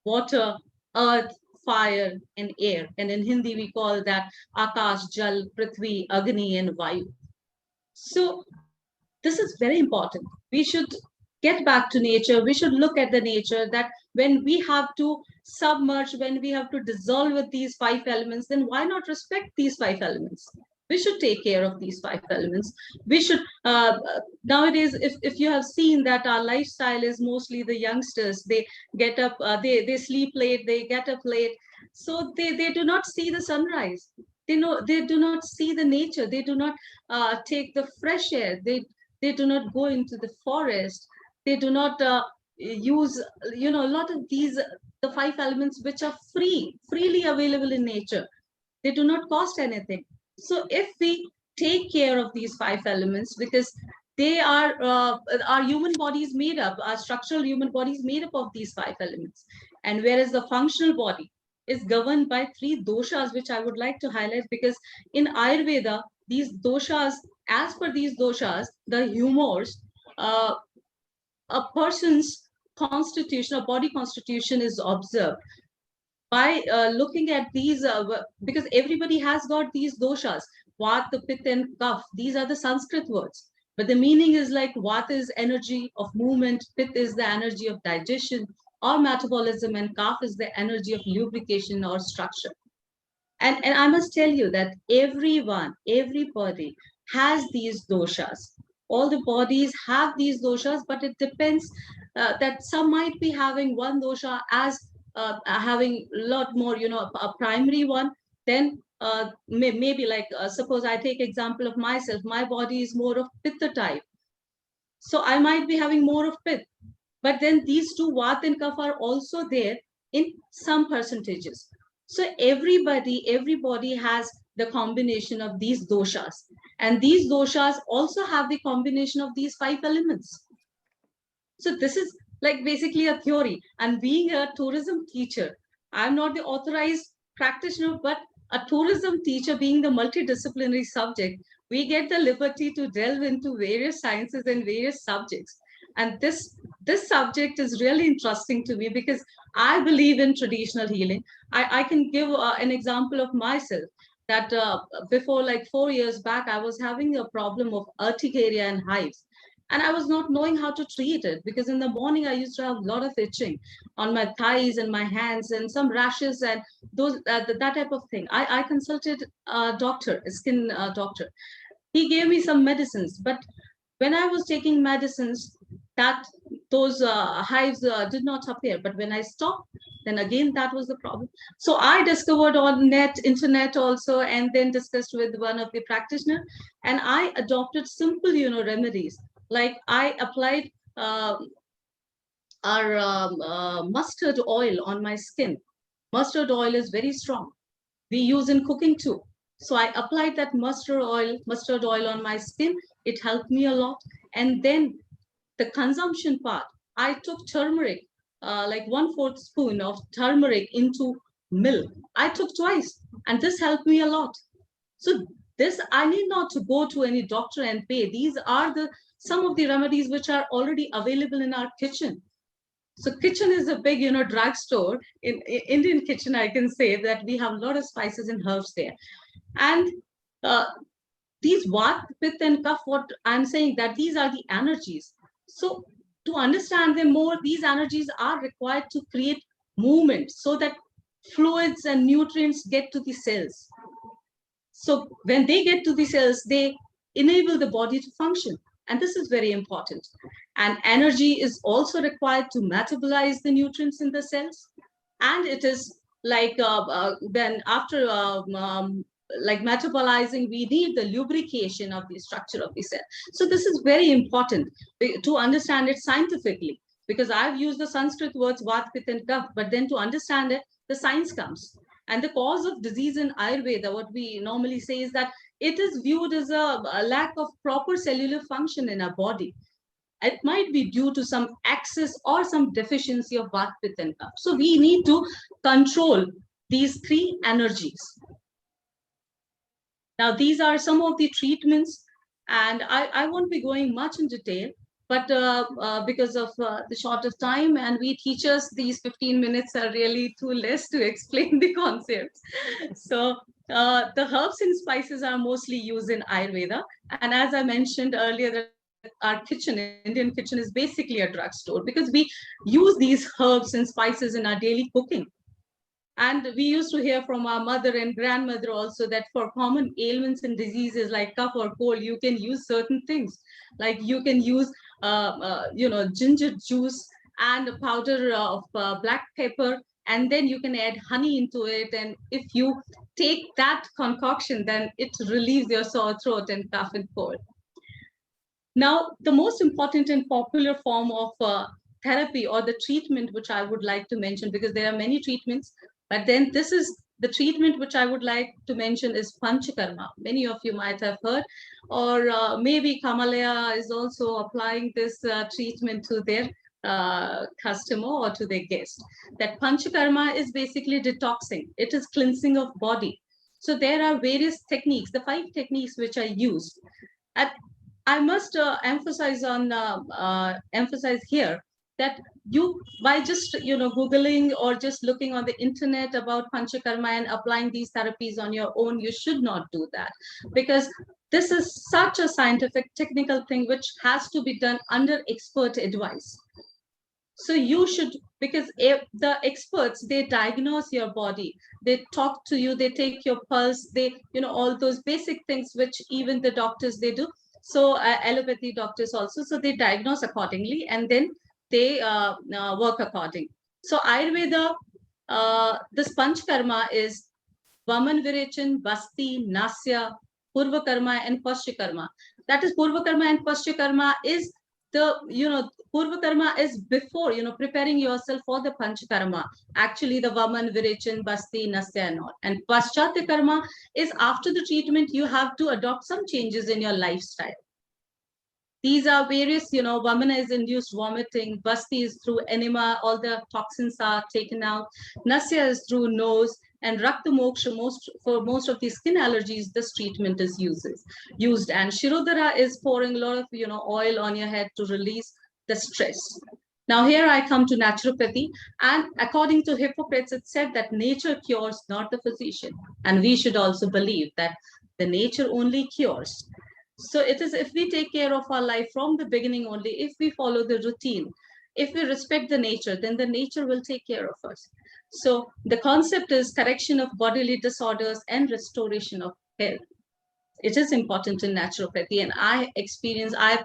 S6: water, earth, fire, and air. And in Hindi, we call that Akash, Jal, Prithvi, Agni, and Vayu. So this is very important. We should get back to nature. We should look at the nature, that when we have to submerge, when we have to dissolve with these 5 elements, then why not respect these 5 elements? We should take care of these 5 elements. We should, nowadays, if you have seen that our lifestyle is mostly the youngsters, they get up, they sleep late, they get up late. So they do not see the sunrise. They do not see the nature. They do not take the fresh air. They do not go into the forest. They do not use, a lot of these, the 5 elements which are freely available in nature. They do not cost anything. So if we take care of these 5 elements, because they are, our human body is made up, our structural human body is made up of these 5 elements. And whereas the functional body is governed by 3 doshas, which I would like to highlight, because in Ayurveda, these doshas, as per these doshas, the humors, a person's constitution, a body constitution is observed by looking at these, because everybody has got these doshas, Vata, Pitta, and Kapha. These are the Sanskrit words. But the meaning is like Vata is energy of movement, Pitta is the energy of digestion or metabolism, and Kapha is the energy of lubrication or structure. And I must tell you that everybody has these doshas. All the bodies have these doshas, but it depends that some might be having one dosha as having a lot more, a primary one. Then maybe like, suppose I take example of myself, my body is more of Pitta type. So I might be having more of Pitta. But then these 2, Vata and Kapha, are also there in some percentages. So everybody has the combination of these doshas. And these doshas also have the combination of these 5 elements. So this is like basically a theory. And being a tourism teacher, I'm not the authorized practitioner, but a tourism teacher, being the multidisciplinary subject, we get the liberty to delve into various sciences and various subjects. And this subject is really interesting to me, because I believe in traditional healing. I can give an example of myself, that before like 4 years back, I was having a problem of urticaria and hives. And I was not knowing how to treat it, because in the morning I used to have a lot of itching on my thighs and my hands and some rashes and those that type of thing. I consulted a doctor, a skin doctor. He gave me some medicines, but when I was taking medicines, that those hives did not appear. But when I stopped, then again that was the problem. So I discovered on internet also, and then discussed with one of the practitioners, and I adopted simple, remedies. Like I applied our mustard oil on my skin. Mustard oil is very strong. We use in cooking too. So I applied that mustard oil on my skin. It helped me a lot. And then the consumption part, I took turmeric, like 1/4 spoon of turmeric into milk. I took twice, and this helped me a lot. So this, I need not to go to any doctor and pay. These are some of the remedies which are already available in our kitchen. So kitchen is a big, drugstore. In Indian kitchen, I can say that we have a lot of spices and herbs there. And these Vat, Pitta, and Kapha, what I'm saying, that these are the energies. So to understand them more, these energies are required to create movement so that fluids and nutrients get to the cells. So when they get to the cells, they enable the body to function. And this is very important. And energy is also required to metabolize the nutrients in the cells. And it is like then after like metabolizing, we need the lubrication of the structure of the cell. So this is very important to understand it scientifically, because I've used the Sanskrit words Vat, Pitta, and Kapha, but then to understand it, the science comes. And the cause of disease in Ayurveda, what we normally say is that it is viewed as a lack of proper cellular function in our body. It might be due to some excess or some deficiency of Vat, Pitta, and Kapha. So we need to control these three energies. Now, these are some of the treatments, and I won't be going much in detail, but because of the short of time, and we teachers, these 15 minutes are really too less to explain the concepts. So the herbs and spices are mostly used in Ayurveda. And as I mentioned earlier, that our kitchen, Indian kitchen, is basically a drugstore, because we use these herbs and spices in our daily cooking. And we used to hear from our mother and grandmother also that for common ailments and diseases like cough or cold, you can use certain things. Like you can use, ginger juice and a powder of black pepper, and then you can add honey into it. And if you take that concoction, then it relieves your sore throat and cough and cold. Now, the most important and popular form of therapy or the treatment which I would like to mention, because there are many treatments, but then this is the treatment which I would like to mention is Panchakarma. Many of you might have heard, or maybe Kamalaya is also applying this treatment to their customer or to their guest. That Panchakarma is basically detoxing. It is cleansing of body. So there are various techniques, the 5 techniques which I used. I must emphasize here that you, by just Googling or just looking on the internet about Panchakarma and applying these therapies on your own, you should not do that, because this is such a scientific, technical thing which has to be done under expert advice. So you should, because if the experts, they diagnose your body, they talk to you, they take your pulse, they, all those basic things which even the doctors, they do. So allopathy doctors also, so they diagnose accordingly, and then they work according. So Ayurveda, this Panchakarma is Vaman Virechan, Basti, Nasya, Purvakarma, and Pashyakarma. That is Purvakarma and Pashyakarma is the, Purvakarma is before, preparing yourself for the Panchakarma. Actually, the Vaman, Virechan, Basti, Nasya, and all. And Paschatyakarma is after the treatment, you have to adopt some changes in your lifestyle. These are various, Vamana is induced vomiting, Basti is through enema, all the toxins are taken out, Nasya is through nose, and Rakta Moksha, for most of the skin allergies, this treatment is used. And Shirodhara is pouring a lot of, oil on your head to release the stress. Now here I come to naturopathy, and according to Hippocrates, it said that nature cures, not the physician. And we should also believe that the nature only cures. So it is, if we take care of our life from the beginning only, if we follow the routine, if we respect the nature, then the nature will take care of us. So the concept is correction of bodily disorders and restoration of health. It is important in naturopathy, and I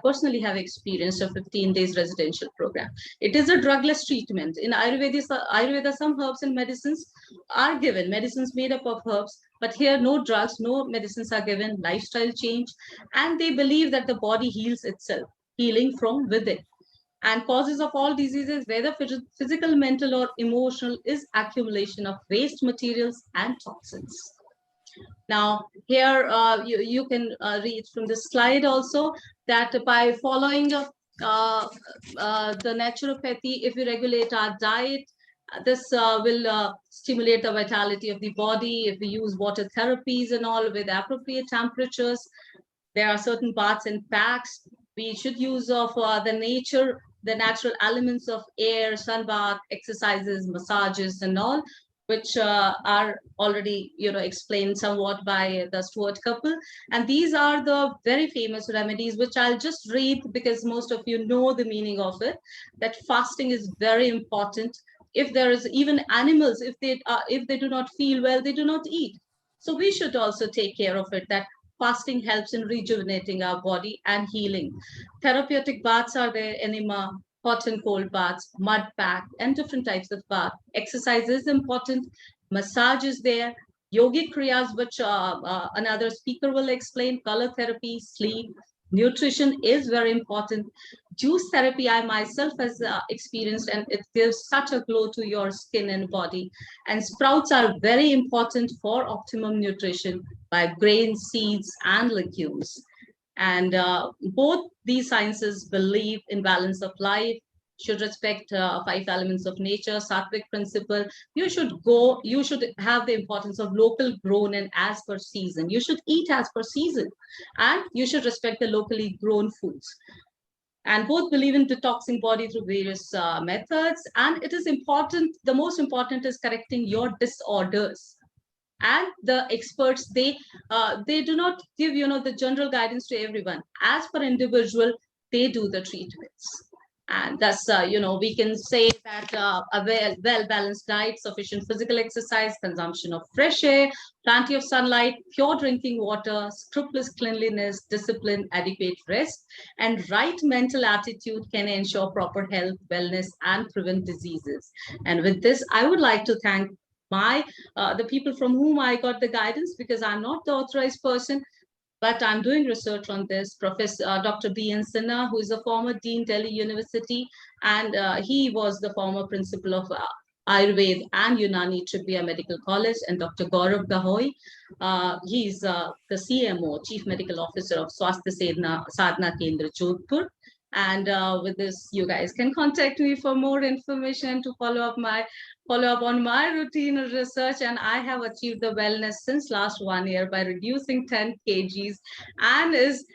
S6: personally have experienced a 15 days residential program. It is a drugless treatment. In Ayurveda, some herbs and medicines are given, medicines made up of herbs, but here no drugs, no medicines are given, lifestyle change, and they believe that the body heals itself, healing from within. And causes of all diseases, whether physical, mental, or emotional, is accumulation of waste materials and toxins. Now, here you can read from the slide also that by following the naturopathy, if we regulate our diet, this will stimulate the vitality of the body. If we use water therapies and all with appropriate temperatures, there are certain baths and packs. We should use of the nature, the natural elements of air, sunbath, exercises, massages, and all, which are already explained somewhat by the Stuart couple. And these are the very famous remedies, which I'll just read because most of you know the meaning of it, that fasting is very important. If there is even animals, if they do not feel well, they do not eat. So we should also take care of it, that fasting helps in rejuvenating our body and healing. Therapeutic baths are there, enema, hot and cold baths, mud pack, and different types of bath. Exercise is important. Massage is there. Yogic kriyas, which another speaker will explain. Color therapy, sleep. Nutrition is very important. Juice therapy, I myself has experienced, and it gives such a glow to your skin and body. And sprouts are very important for optimum nutrition by grains, seeds, and legumes. And both these sciences believe in balance of life, should respect 5 elements of nature, Sattvic principle. You should have the importance of local grown and as per season. You should eat as per season, and you should respect the locally grown foods. And both believe in detoxing body through various methods. And it is important, the most important is correcting your disorders. And the experts, they do not give the general guidance to everyone. As per individual, they do the treatments. And thus, we can say that a well-balanced diet, sufficient physical exercise, consumption of fresh air, plenty of sunlight, pure drinking water, scrupulous cleanliness, discipline, adequate rest, and right mental attitude can ensure proper health, wellness, and prevent diseases. And with this, I would like to thank the people from whom I got the guidance, because I'm not the authorized person, but I'm doing research on this. Professor Dr. B.N. Sinha, who is a former Dean, Delhi University, and he was the former principal of Ayurveda and Unani Trivia Medical College, and Dr. Gaurav Gahoi. He's the CMO, Chief Medical Officer of Swasthya Sadhana Kendra, Jodhpur. And with this, you guys can contact me for more information to follow up on my routine of research. And I have achieved the wellness since last 1 year by reducing 10 kgs and is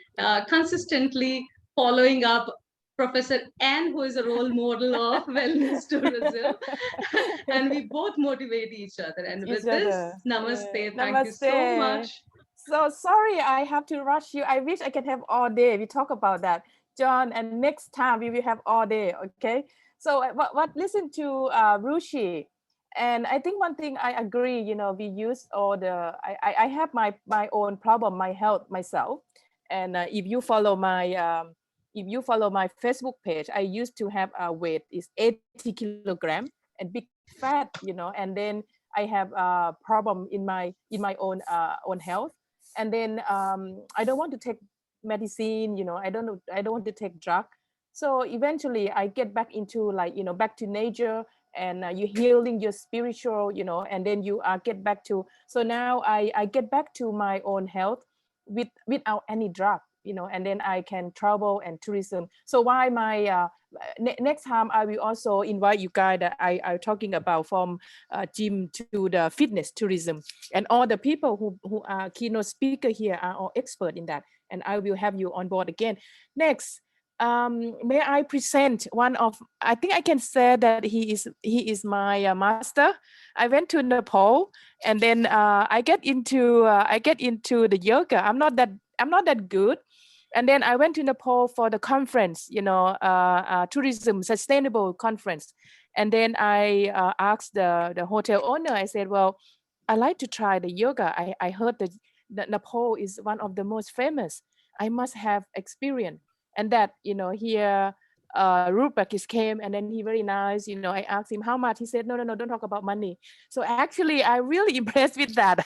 S6: consistently following up Professor N, who is a role model of wellness tourism. And we both motivate each other. And with this, namaste. Thank you so much.
S1: So sorry, I have to rush you. I wish I could have all day. We talk about that, John, and next time we will have all day, okay? So listen to Rushi, and I think one thing I agree, we use all the, I have my own problem, my health myself. And if you follow my Facebook page, I used to have a weight is 80 kilograms and big fat, and then I have a problem in my own health. And then I don't want to take medicine, I don't want to take drug. So eventually I get back into back to nature, and you're healing your spiritual, and then you get back to, so now I get back to my own health without any drug, and then I can travel and tourism. So why my next time I will also invite you guys that I'm talking about from gym to the fitness tourism, and all the people who are keynote speaker here are all expert in that, and I will have you on board again. Next, may I present one of, I think I can say that he is my master. I went to Nepal, and then I get into the yoga. I'm not that good, And then I went to Nepal for the conference, tourism sustainable conference. And then I asked the hotel owner, I said, well, I like to try the yoga. I heard that Nepal is one of the most famous. I must have experience. And that, here Rupak came, and then he very nice, I asked him how much. He said, no, don't talk about money. So actually, I really impressed with that.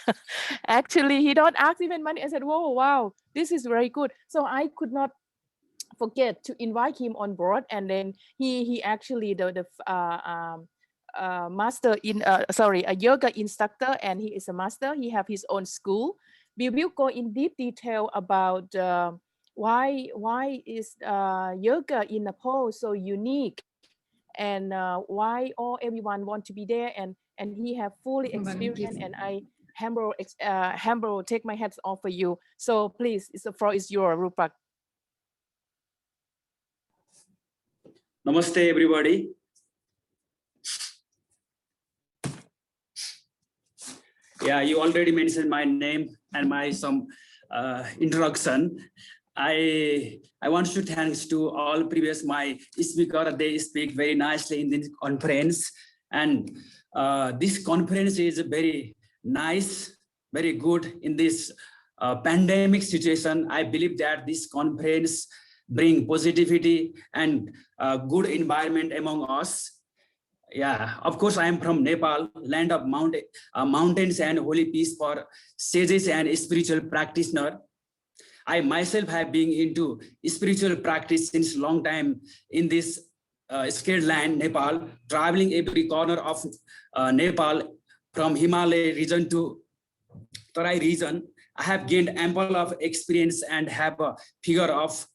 S1: Actually, he don't ask even money. I said, whoa, wow, this is very good. So I could not forget to invite him on board. And then he actually master in a yoga instructor, and he is a master. He have his own school. We will go in deep detail about why is yoga in Nepal so unique, and why everyone want to be there, and he have fully experience. And I humble take my hats off for you. So please, the floor is your, Rupak.
S2: Namaste, everybody. Yeah, you already mentioned my name and my some introduction. I want to thanks to all previous my speaker. They speak very nicely in this conference, and this conference is very nice, very good in this pandemic situation. I believe that this conference bring positivity and good environment among us. Yeah, of course, I am from Nepal, land of mountains and holy peace for sages and spiritual practitioner. I myself have been into spiritual practice since long time in this scared land, Nepal, traveling every corner of Nepal, from Himalaya region to Tarai region. I have gained ample of experience and have a figure out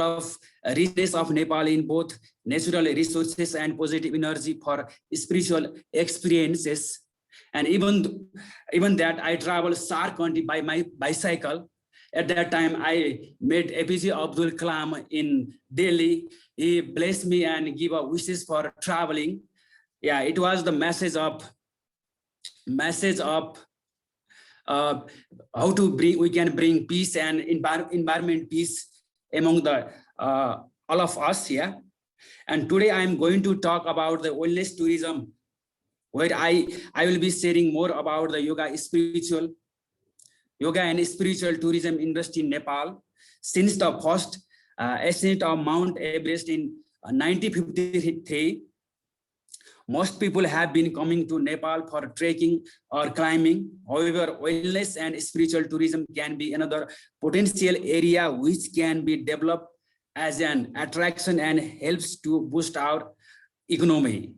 S2: of richness of Nepal in both natural resources and positive energy for spiritual experiences. And even that, I travel Sar country by my bicycle. At that time, I met APJ Abdul Kalam in Delhi. He blessed me and gave wishes for traveling. Yeah, it was the message of how to we can bring peace and environment peace among the all of us. Yeah, and today I am going to talk about the wellness tourism, where I will be sharing more about the yoga and spiritual tourism industry in Nepal. Since the first ascent of Mount Everest in 1953, most people have been coming to Nepal for trekking or climbing. However, wellness and spiritual tourism can be another potential area which can be developed as an attraction and helps to boost our economy.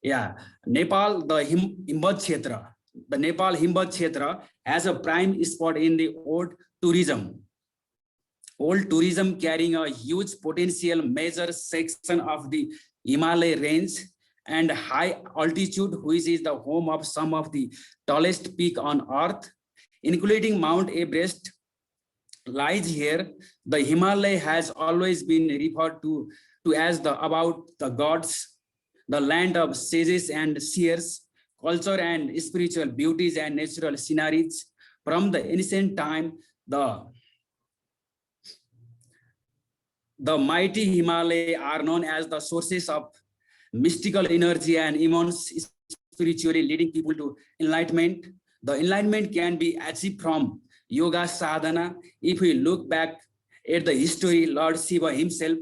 S2: Yeah, Nepal, the Nepal Himbat Kshetra has a prime spot in the old tourism carrying a huge potential major section of the Himalaya range and high altitude, which is the home of some of the tallest peak on earth, including Mount Everest, lies here. The Himalaya has always been referred to as about the gods, the land of sages and seers, culture and spiritual beauties and natural sceneries. From the ancient time, the mighty Himalaya are known as the sources of mystical energy and immense spiritually leading people to enlightenment. The enlightenment can be achieved from yoga sadhana. If we look back at the history, Lord Shiva himself,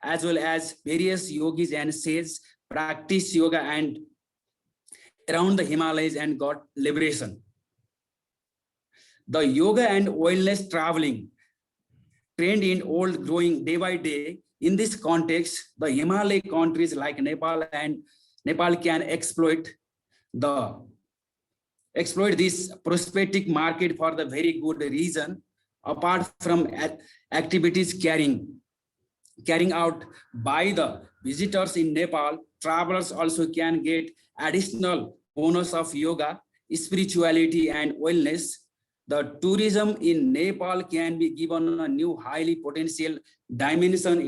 S2: as well as various yogis and sages, practice yoga and around the Himalayas and got liberation. The yoga and wellness traveling trend in old growing day by day. In this context, the Himalaya countries like Nepal can exploit this prospective market for the very good reason. Apart from activities carrying out by the visitors in Nepal, travelers also can get additional bonus of yoga, spirituality, and wellness. The tourism in Nepal can be given a new highly potential dimension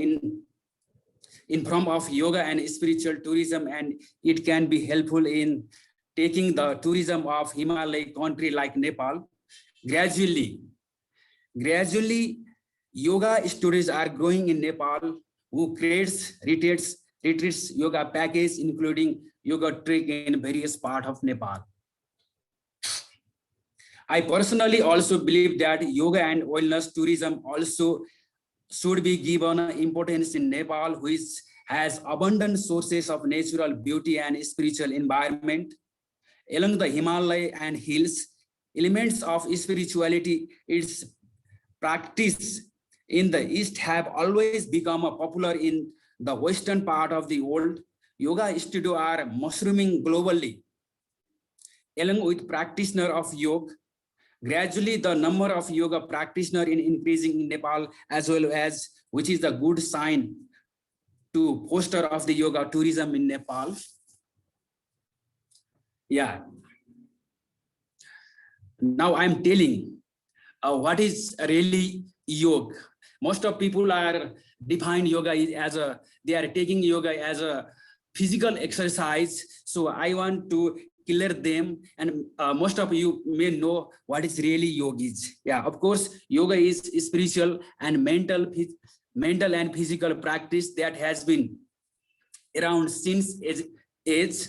S2: in form of yoga and spiritual tourism, and it can be helpful in taking the tourism of Himalaya country like Nepal gradually yoga studios are growing in Nepal, who creates retreats yoga package, including yoga trek in various parts of Nepal. I personally also believe that yoga and wellness tourism also should be given importance in Nepal, which has abundant sources of natural beauty and spiritual environment. Along the Himalaya and hills, elements of spirituality, its practice in the East have always become popular in the Western part of the world. Yoga studios are mushrooming globally. Along with practitioners of yoga, gradually the number of yoga practitioners is increasing in Nepal as well, as which is a good sign to foster of the yoga tourism in Nepal. Yeah. Now I'm telling what is really yoga. Most of people are define yoga as they are taking yoga as a physical exercise. So I want to clear them, and most of you may know what is really yoga is. Yeah, of course, yoga is spiritual and mental and physical practice that has been around since age.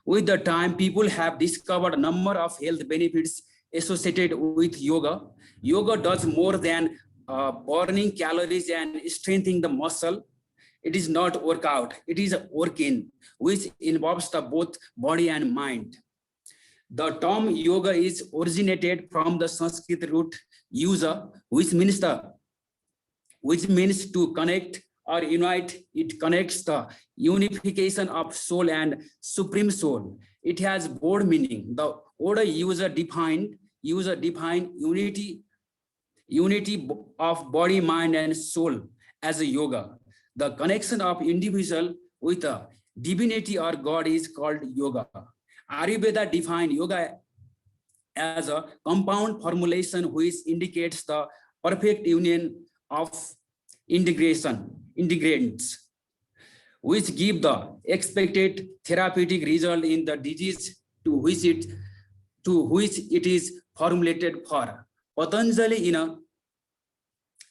S2: With the time, people have discovered a number of health benefits associated with yoga. Yoga does more than burning calories and strengthening the muscle. It is not workout, it is a work-in, which involves the both body and mind. The term yoga is originated from the Sanskrit root yuja, which means to connect or unite. It connects the unification of soul and supreme soul. It has broad meaning. The order user defined unity of body, mind, and soul as a yoga. The connection of individual with a divinity or God is called yoga. Ayurveda defines yoga as a compound formulation which indicates the perfect union of ingredients, which give the expected therapeutic result in the disease to which it is formulated for. Patanjali in a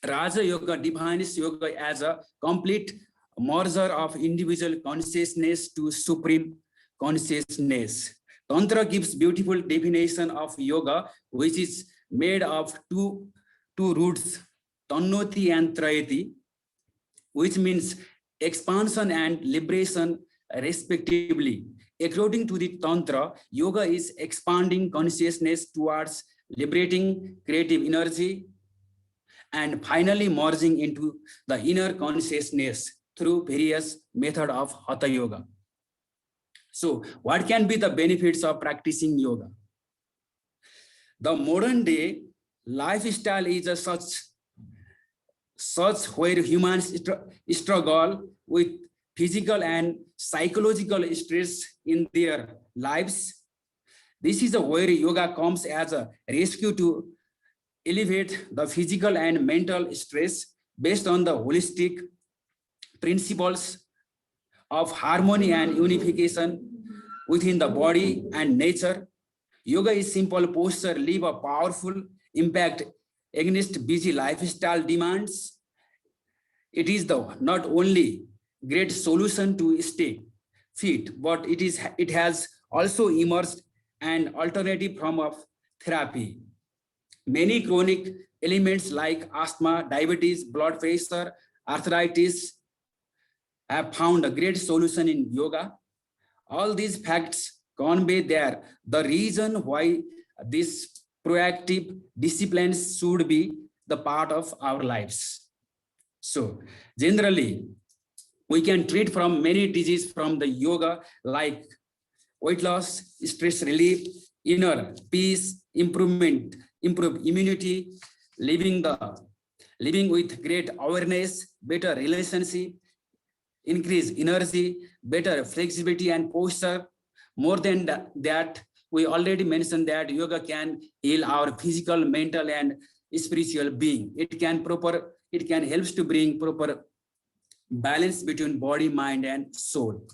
S2: Raja Yoga defines yoga as a complete merger of individual consciousness to supreme consciousness. Tantra gives beautiful definition of yoga, which is made of two roots, Tannoti and Trayati, which means expansion and liberation respectively. According to the Tantra, yoga is expanding consciousness towards liberating creative energy and finally merging into the inner consciousness through various methods of Hatha Yoga. So what can be the benefits of practicing yoga? The modern day lifestyle is such where humans struggle with physical and psychological stress in their lives. This is where yoga comes as a rescue to elevate the physical and mental stress based on the holistic principles of harmony and unification within the body and nature. Yoga is simple posture, leave a powerful impact against busy lifestyle demands. It is the not only great solution to stay fit, but it has also emerged an alternative form of therapy. Many chronic ailments like asthma, diabetes, blood pressure, arthritis have found a great solution in yoga. All these facts convey there the reason why these proactive disciplines should be the part of our lives. So generally, we can treat from many diseases from the yoga like weight loss, stress relief, inner peace, improve immunity, living with great awareness, better relationship, increase energy, better flexibility and posture. More than that, we already mentioned that yoga can heal our physical, mental, and spiritual being. It can help to bring proper balance between body, mind, and soul.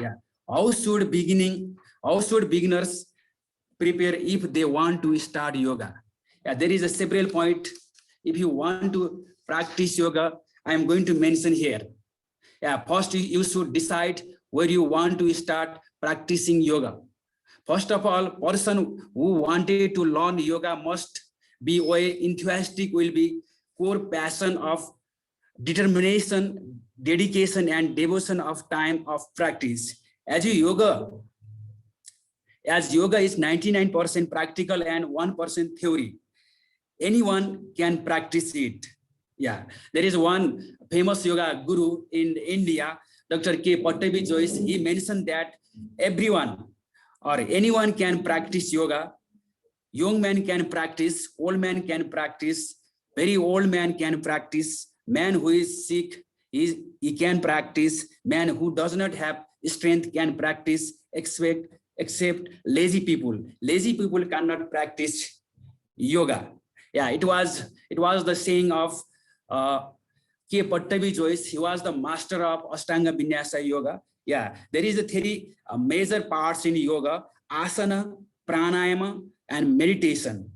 S2: Yeah. How should beginners prepare if they want to start yoga? Yeah, there is a several point if you want to practice yoga, I am going to mention here. Yeah, first you should decide where you want to start practicing yoga. First of all, person who wanted to learn yoga must be way enthusiastic, will be core passion of determination, dedication, and devotion of time of practice. As yoga is 99% practical and 1% theory, anyone can practice it. Yeah, there is one famous yoga guru in India, Dr. K. Pattabi Joyce. He mentioned that everyone or anyone can practice yoga. Young man can practice, old man can practice, very old man can practice, man who is sick, he can practice, man who does not have strength can practice, except lazy people. Lazy people cannot practice yoga. Yeah, it was the saying of K. Pattabi Joyce. He was the master of Ashtanga Vinyasa Yoga. Yeah, there is a three major parts in yoga: asana, pranayama, and meditation.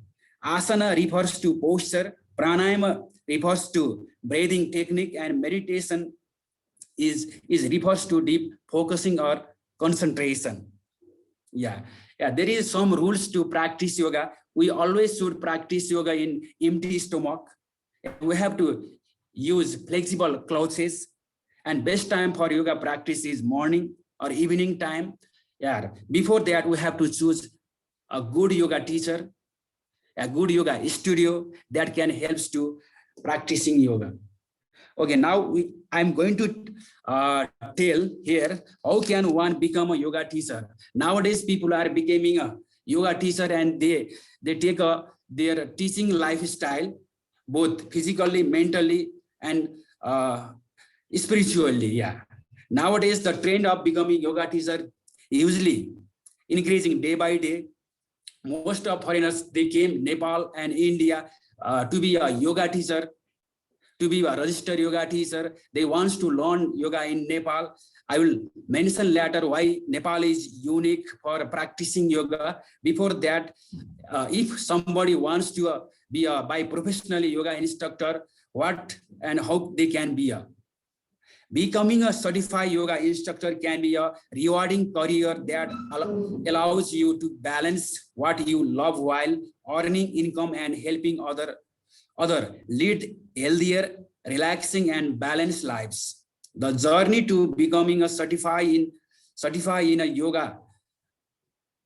S2: Asana refers to posture, pranayama refers to breathing technique, and meditation is refers to deep focusing or concentration. Yeah, there is some rules to practice yoga. We always should practice yoga in empty stomach. We have to use flexible clothes, and best time for yoga practice is morning or evening time. Yeah, before that we have to choose a good yoga teacher, a good yoga studio that can help to practicing yoga. Okay, now I'm going to tell here how can one become a yoga teacher. Nowadays people are becoming a yoga teacher, and they take their teaching lifestyle both physically, mentally, and spiritually. Yeah, nowadays the trend of becoming yoga teacher usually increasing day by day. Most of foreigners, they came Nepal and India to be a yoga teacher, to be a registered yoga teacher. They want to learn yoga in Nepal. I will mention later why Nepal is unique for practicing yoga. Before that, if somebody wants to be a by professionally yoga instructor, what and how they can be a. Becoming a certified yoga instructor can be a rewarding career that allows you to balance what you love while earning income and helping other lead healthier, relaxing, and balanced lives. The journey to becoming a certified in a yoga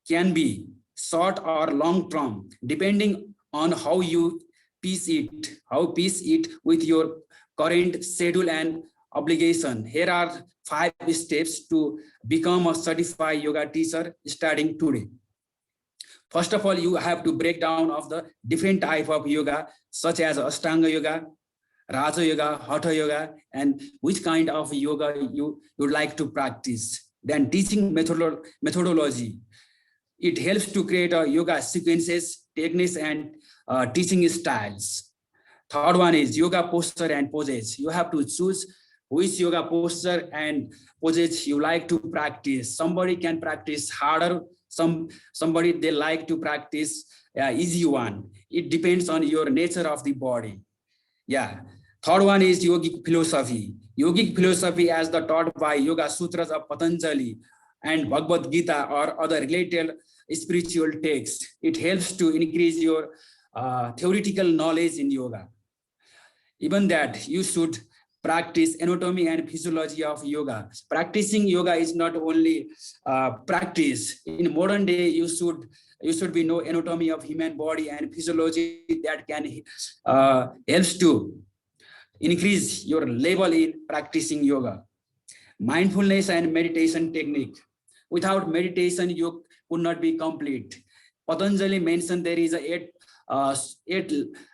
S2: can be short or long term, depending on how you piece it with your current schedule and obligation. Here are 5 steps to become a certified yoga teacher starting today. First of all, you have to break down of the different type of yoga, such as Ashtanga yoga, Raja yoga, Hatha yoga, and which kind of yoga you would like to practice. Then teaching methodology. It helps to create a yoga sequences, techniques, and teaching styles. Third one is yoga posture and poses. You have to choose which yoga posture and poses you like to practice. Somebody can practice harder, somebody they like to practice easy one. It depends on your nature of the body. Yeah. Third one is yogic philosophy. Yogic philosophy as the taught by Yoga Sutras of Patanjali and Bhagavad Gita or other related spiritual texts. It helps to increase your theoretical knowledge in yoga. Even that, you should practice anatomy and physiology of yoga. Practicing yoga is not only practice. In modern day, you should be know anatomy of human body and physiology that can helps to increase your level in practicing yoga. Mindfulness and meditation technique. Without meditation, you could not be complete. Patanjali mentioned there is eight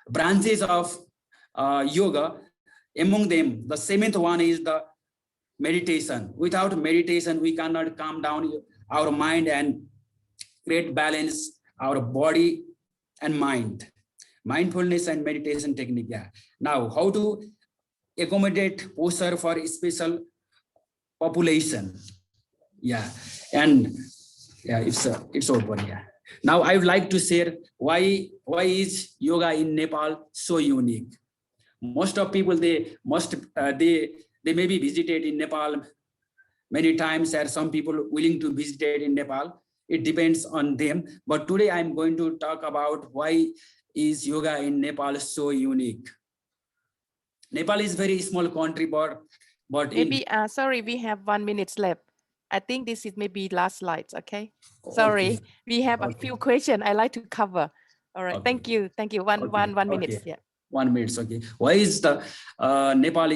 S2: branches of yoga. Among them, the 7th one is the meditation. Without meditation, we cannot calm down our mind and create balance our body and mind. Mindfulness and meditation technique. Yeah. Now, how to accommodate posture for a special population? Yeah, and yeah, it's over. Yeah. Now I would like to share why is yoga in Nepal so unique. most of people, they may be visited in Nepal many times, and some people willing to visit in Nepal. It depends on them. But today I'm going to talk about why is yoga in Nepal so unique. Nepal is very small country, but
S1: maybe sorry, we have 1 minute left. I think this is maybe last slides. Okay, sorry,
S2: okay.
S1: we have a few questions I like to cover. All right, thank you. One minute. Yeah.
S2: 1 minute, okay. Why is the Nepal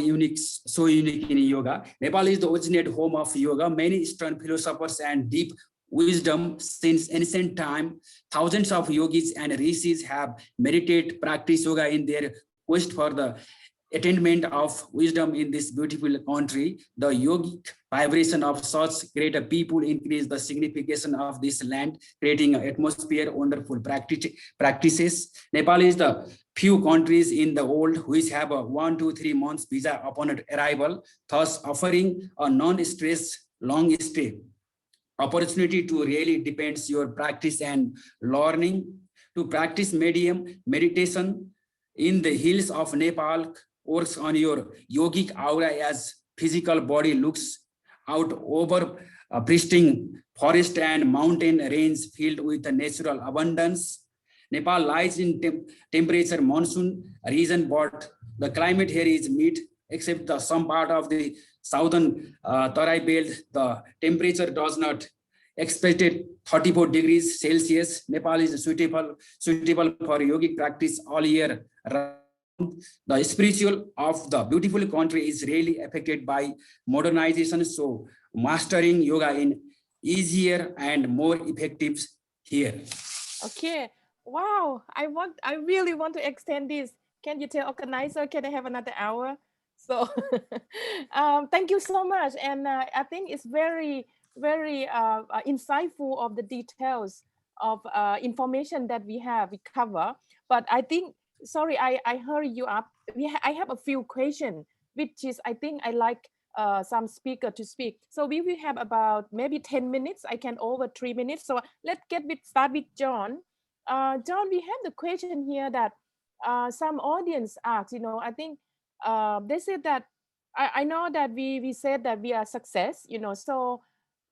S2: so unique in yoga? Nepal is the originate home of yoga. Many Eastern philosophers and deep wisdom since ancient time. Thousands of yogis and rishis have meditated, practiced yoga in their quest for the attainment of wisdom in this beautiful country. The yogic vibration of such greater people increase the significance of this land, creating an atmosphere wonderful practices. Nepal is the few countries in the world which have a 1 to 3 months visa upon arrival, thus offering a non-stress long stay opportunity to really depends your practice and learning. To practice meditation in the hills of Nepal works on your yogic aura as physical body looks out over a pristine forest and mountain range filled with a natural abundance. Nepal lies in temperature monsoon region, but the climate here is mid, except some part of the southern Tarai belt. The temperature does not expected 34 degrees Celsius. Nepal is suitable for yogic practice all year round. The spiritual of the beautiful country is really affected by modernization, so mastering yoga in easier and more effective here.
S1: Okay. Wow. I really want to extend this. Can you tell organizer, can I have another hour? So thank you so much. And I think it's very insightful of the details of information that we cover. But I think, sorry, I hurry you up. I have a few questions, which is, I think I like some speaker to speak. So we will have about maybe 10 minutes. I can over 3 minutes. So let's start with John. John, we have the question here that some audience asked, I think they said that, I know that we said that we are success, so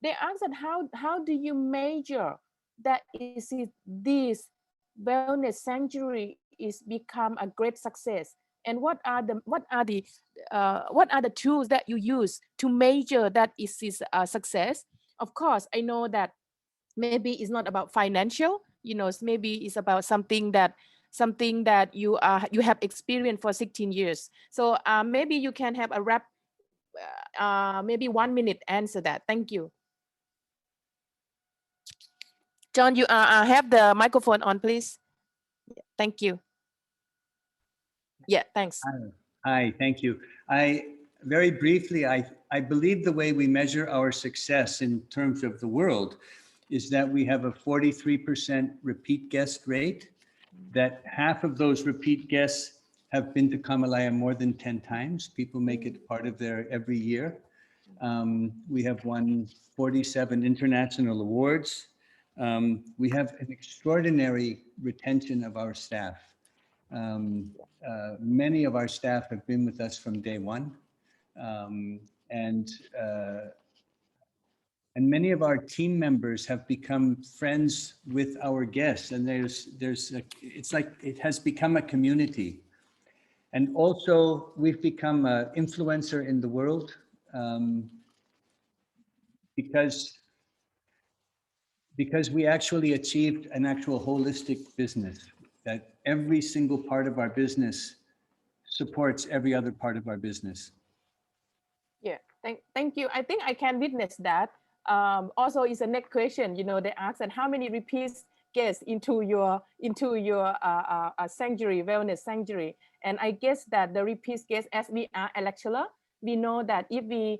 S1: they asked that how do you measure that this wellness sanctuary is become a great success, and what are the tools that you use to measure that it is a success? Of course, I know that maybe it's not about financial, maybe it's about something that you have experienced for 16 years. So maybe you can have a wrap, maybe 1 minute answer that. Thank you. John, you have the microphone on, please. Thank you. Yeah, thanks.
S3: Hi, thank you. Very briefly, I believe the way we measure our success in terms of the world is that we have a 43% repeat guest rate, that half of those repeat guests have been to Kamalaya more than 10 times. People make it part of their every year. We have won 47 international awards. We have an extraordinary retention of our staff. Many of our staff have been with us from day one. And many of our team members have become friends with our guests, and it's like it has become a community. And also we've become an influencer in the world because we actually achieved an actual holistic business, that every single part of our business supports every other part of our business.
S1: Yeah, thank you. I think I can witness that. Also, is the next question. They asked that how many repeats guests into your sanctuary, wellness sanctuary, and I guess that the repeat guests, as we are a lecturer, we know that if we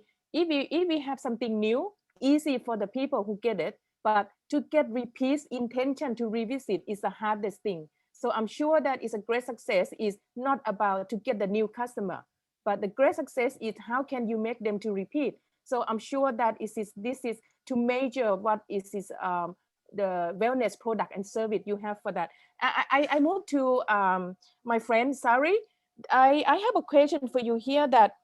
S1: have something new, easy for the people who get it, but to get repeats intention to revisit is the hardest thing. So I'm sure that is a great success is not about to get the new customer, but the great success is how can you make them to repeat. So I'm sure that this is to measure what is the wellness product and service you have for that. I moved to my friend Sari. I have a question for you here that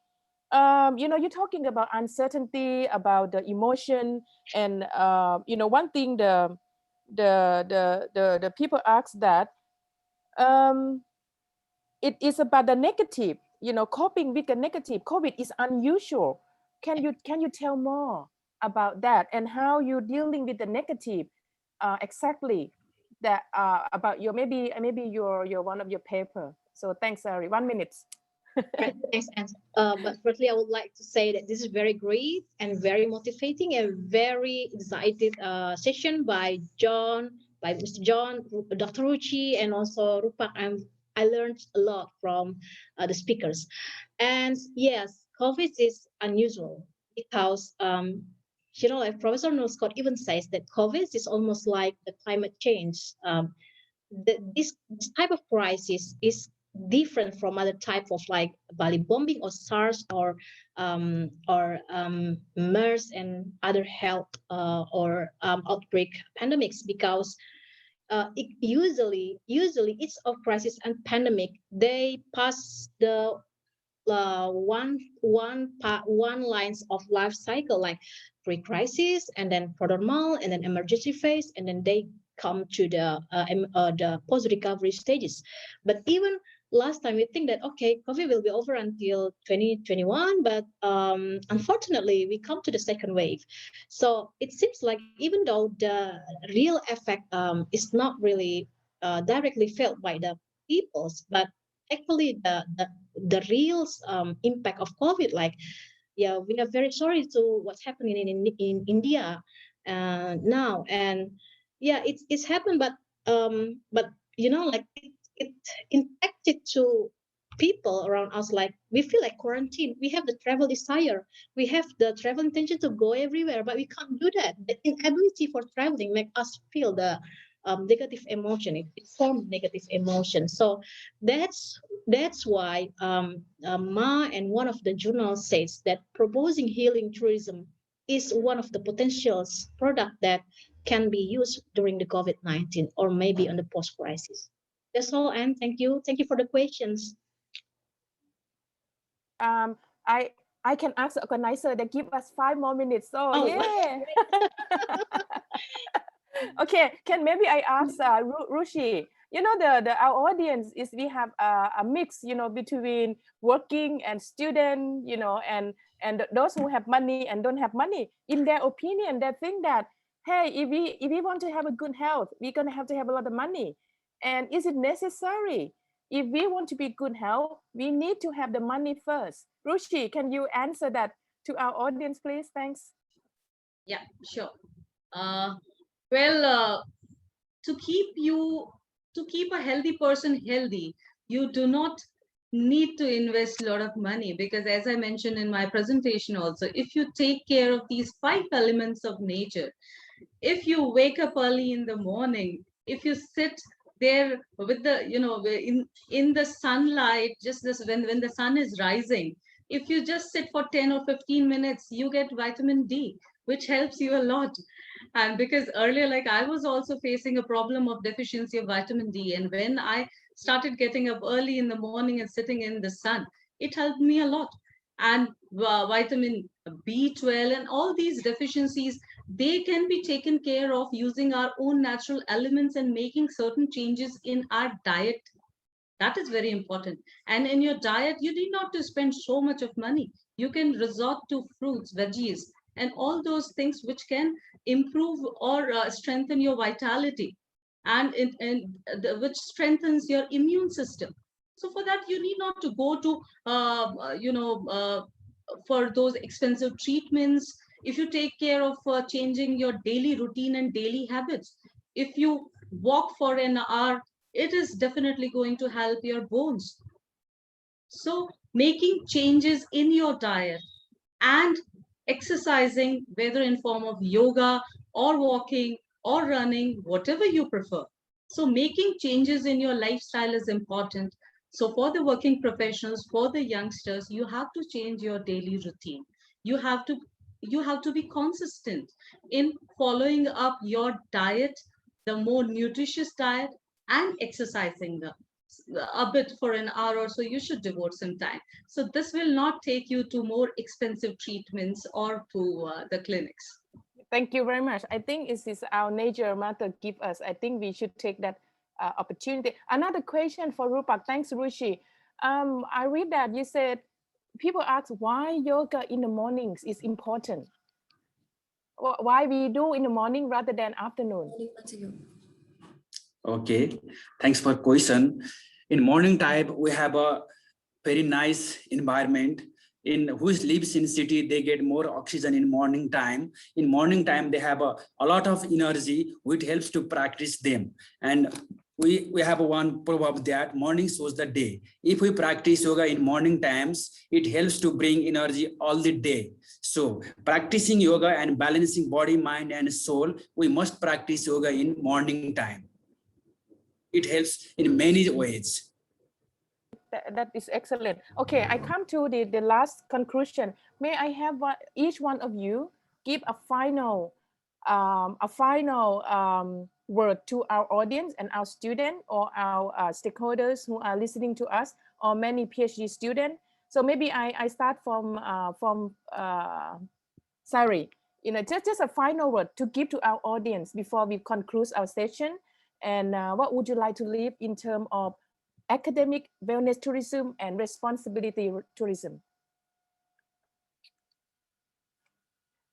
S1: you're talking about uncertainty, about the emotion, and one thing the people ask that it is about the negative, coping with the negative. COVID is unusual. Can you tell more about that and how you're dealing with the negative exactly that about your maybe your one of your paper. So thanks, Ari. 1 minute.
S5: Right, thanks, Anne. But firstly, I would like to say that this is very great and very motivating and very excited session by Mr. John, Dr. Ruchi, and also Rupak. I learned a lot from the speakers. And yes, COVID is unusual because, like Professor Scott even says that COVID is almost like the climate change. This type of crisis is different from other type of like Bali bombing or SARS or MERS and other health or outbreak pandemics, because usually each of crisis and pandemic, they pass the one lines of life cycle, like pre-crisis and then prodromal and then emergency phase, and then they come to the post-recovery stages. But even last time we think that okay, COVID will be over until 2021, but unfortunately we come to the second wave. So it seems like even though the real effect is not really directly felt by the peoples, but actually the real impact of COVID, like, yeah, we are very sorry to what's happening in India now, and yeah, it's happened, but like it impacted to people around us. Like we feel like quarantine, we have the travel desire, we have the travel intention to go everywhere, but we can't do that. The inability for traveling make us feel the negative emotion. It forms negative emotion. So that's why Ma and one of the journals says that proposing healing tourism is one of the potential product that can be used during the COVID-19 or maybe on the post-crisis. That's all, Anne. Thank you. Thank you for the questions.
S1: I can ask the organizer that give us 5 more minutes. So yeah. Okay, can maybe I ask Ruchi? Our audience is, we have a mix, between working and student, and those who have money and don't have money. In their opinion, they think that, hey, if we want to have a good health, we're gonna have to have a lot of money. And is it necessary? If we want to be good health, we need to have the money first. Ruchi, can you answer that to our audience, please? Thanks.
S6: Yeah, sure. Well, to keep a healthy person healthy, you do not need to invest a lot of money, because as I mentioned in my presentation also, if you take care of these 5 elements of nature, if you wake up early in the morning, if you sit there with the in the sunlight, just this when the sun is rising, if you just sit for 10 or 15 minutes, you get vitamin D, which helps you a lot. And because earlier, like, I was also facing a problem of deficiency of vitamin D, and when I started getting up early in the morning and sitting in the sun, it helped me a lot. And vitamin B12 and all these deficiencies, they can be taken care of using our own natural elements and making certain changes in our diet. That is very important. And in your diet, you need not to spend so much of money. You can resort to fruits, veggies, and all those things which can improve or strengthen your vitality, and which strengthens your immune system. So for that, you need not to go to for those expensive treatments. If you take care of changing your daily routine and daily habits, if you walk for an hour, it is definitely going to help your bones. So making changes in your diet and exercising, whether in form of yoga or walking or running, whatever you prefer. So making changes in your lifestyle is important. So for the working professionals, for the youngsters, you have to change your daily routine. You have to be consistent in following up your diet, the more nutritious diet, and exercising a bit for an hour or so, you should devote some time. So this will not take you to more expensive treatments or to the clinics.
S1: Thank you very much. I think it is our nature mother give us. I think we should take that opportunity. Another question for Rupak. Thanks, Ruchi. I read that you said people ask why yoga in the mornings is important. Why we do in the morning rather than afternoon?
S2: Okay, thanks for question. In morning time, we have a very nice environment. In who lives in city, they get more oxygen in morning time. In morning time, they have a lot of energy, which helps to practice them. And we have one proverb that morning shows the day. If we practice yoga in morning times, it helps to bring energy all the day. So practicing yoga and balancing body, mind, and soul, we must practice yoga in morning time. It helps in many ways.
S1: That is excellent. Okay, I come to the last conclusion. May I have each one of you give a final word to our audience and our student or our stakeholders who are listening to us, or many PhD students. So maybe I start from Sari. You know, just a final word to give to our audience before we conclude our session. And what would you like to leave in terms of academic wellness tourism and responsibility tourism?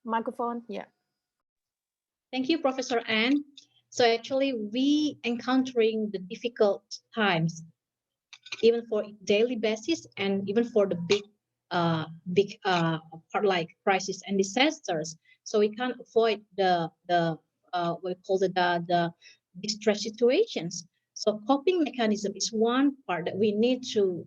S1: Microphone, yeah.
S5: Thank you, Professor Anne. So actually, we encountering the difficult times, even for daily basis, and even for the big part like crisis and disasters. So we can't avoid the we call it the distress situations. So coping mechanism is one part that we need to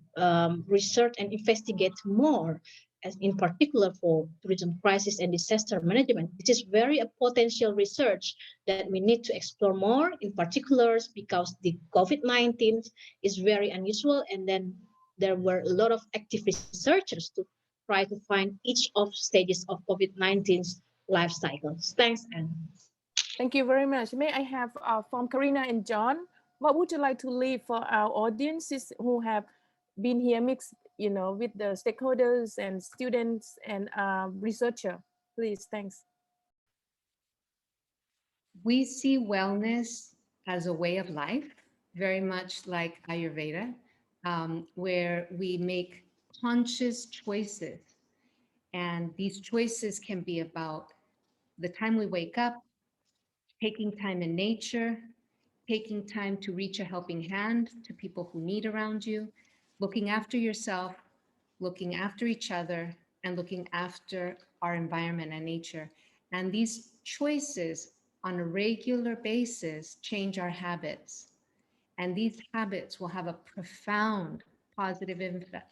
S5: research and investigate more, as in particular for tourism crisis and disaster management. This is very a potential research that we need to explore more, in particular because the COVID-19 is very unusual, and then there were a lot of active researchers to try to find each of stages of COVID-19's life cycles. Thanks, Anne.
S1: Thank you very much. May I have from Karina and John, what would you like to leave for our audiences who have been here mixed, you know, with the stakeholders and students and researcher? Please, thanks.
S4: We see wellness as a way of life, very much like Ayurveda, where we make conscious choices. And these choices can be about the time we wake up, taking time in nature, taking time to reach a helping hand to people who need around you, looking after yourself, looking after each other, and looking after our environment and nature. And these choices on a regular basis change our habits. And these habits will have a profound positive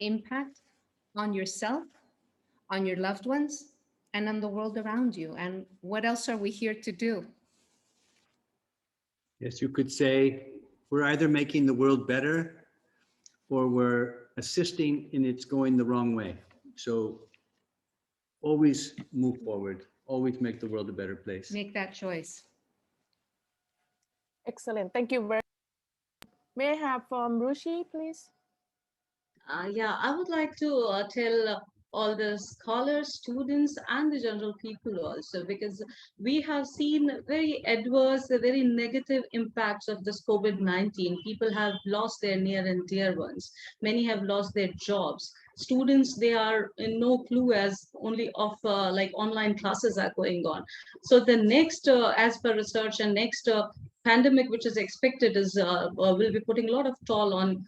S4: impact on yourself, on your loved ones, and on the world around you. And what else are we here to do?
S3: Yes, you could say we're either making the world better or we're assisting in its going the wrong way. So always move forward, always make the world a better place.
S4: Make that choice.
S1: Excellent. Thank you very much. May I have from Ruchi, please?
S6: Yeah, I would like to tell all the scholars, students, and the general people also, because we have seen very adverse, very negative impacts of this COVID-19. People have lost their near and dear ones. Many have lost their jobs. Students, they are in no clue as only of like online classes are going on. So the next, as per research, and next pandemic which is expected is will be putting a lot of toll on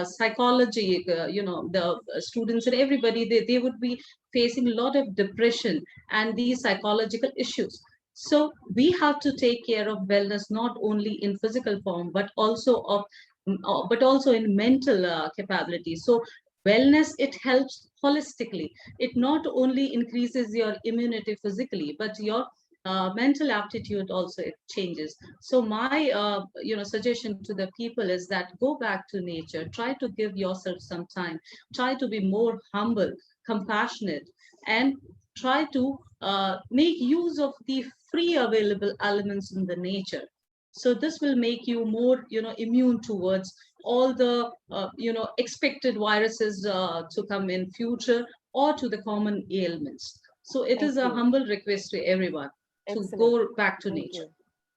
S6: psychology, you know, the students and everybody, they would be facing a lot of depression and these psychological issues. So we have to take care of wellness, not only in physical form, but also in mental capability. So wellness, it helps holistically. It not only increases your immunity physically, but your mental aptitude also it changes. So my suggestion to the people is that go back to nature, try to give yourself some time, try to be more humble, compassionate, and try to make use of the free available elements in the nature. So this will make you more, immune towards all the, expected viruses to come in future, or to the common ailments. So it is a humble request to everyone to go back to nature.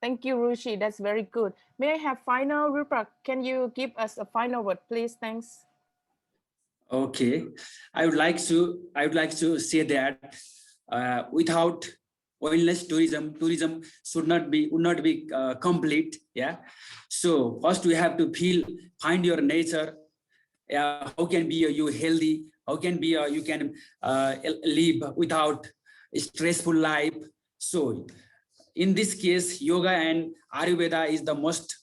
S1: Thank you, Ruchi. That's very good. May I have final, Rupak? Can you give us a final word, please? Thanks.
S2: Okay, I would like to say that without wellness tourism would not be complete. Yeah. So first we have to find your nature. How can be you healthy? How can be you can live without a stressful life? So in this case, yoga and Ayurveda is the most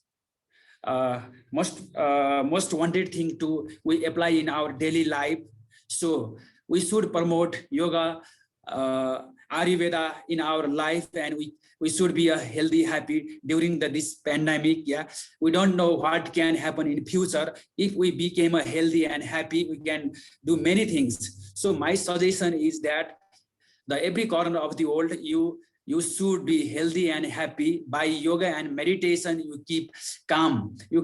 S2: wanted thing we apply in our daily life. So we should promote yoga, Ayurveda in our life, and we should be healthy, happy during this pandemic. Yeah, we don't know what can happen in future. If we became healthy and happy, we can do many things. So my suggestion is that every corner of the world, you should be healthy and happy. By yoga and meditation, you keep calm, you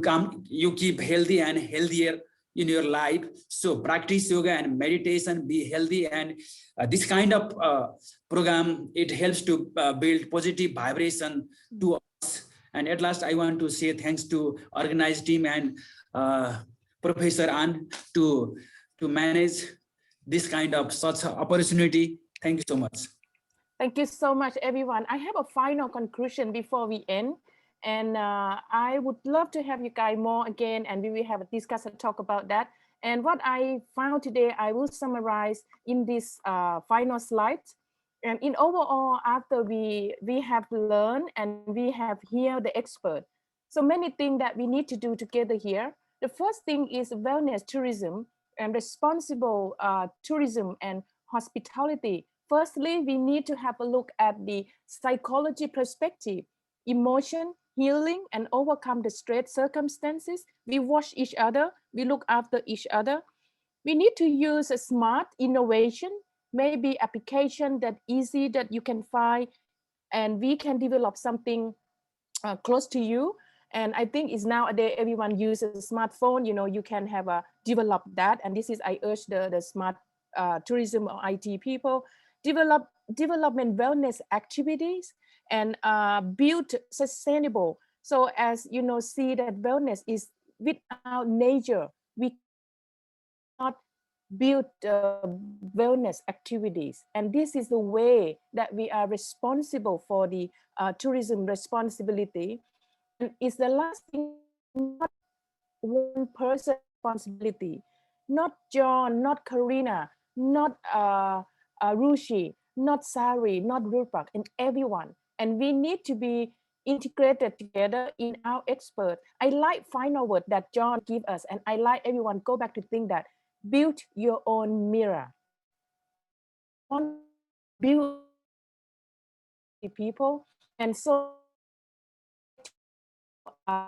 S2: keep healthy and healthier in your life. So practice yoga and meditation, be healthy, and this kind of program, it helps to build positive vibration to us. And at last, I want to say thanks to organized team and Professor An to manage this kind of such opportunity. Thank you so much.
S1: Thank you so much, everyone. I have a final conclusion before we end. And I would love to have you guys more again, and we will have a discussion talk about that. And what I found today, I will summarize in this final slide. And in overall, after we have learned and we have here the expert, so many things that we need to do together here. The first thing is wellness tourism and responsible tourism and hospitality. Firstly, we need to have a look at the psychology perspective, emotion, healing, and overcome the stress circumstances. We watch each other, we look after each other. We need to use a smart innovation, maybe application that easy that you can find, and we can develop something close to you. And I think it's nowadays everyone uses a smartphone, you can have develop that. And this is, I urge the smart tourism or IT people, development wellness activities and build sustainable. So as see that wellness is without nature, we cannot build wellness activities. And this is the way that we are responsible for the tourism responsibility. And it's the last thing, not one person responsibility, not John, not Karina, not Ruchi, not Sari, not Rupak, and everyone. And we need to be integrated together in our expert. I like final word that John give us, and I like everyone go back to think that build your own mirror. Build the people, and so and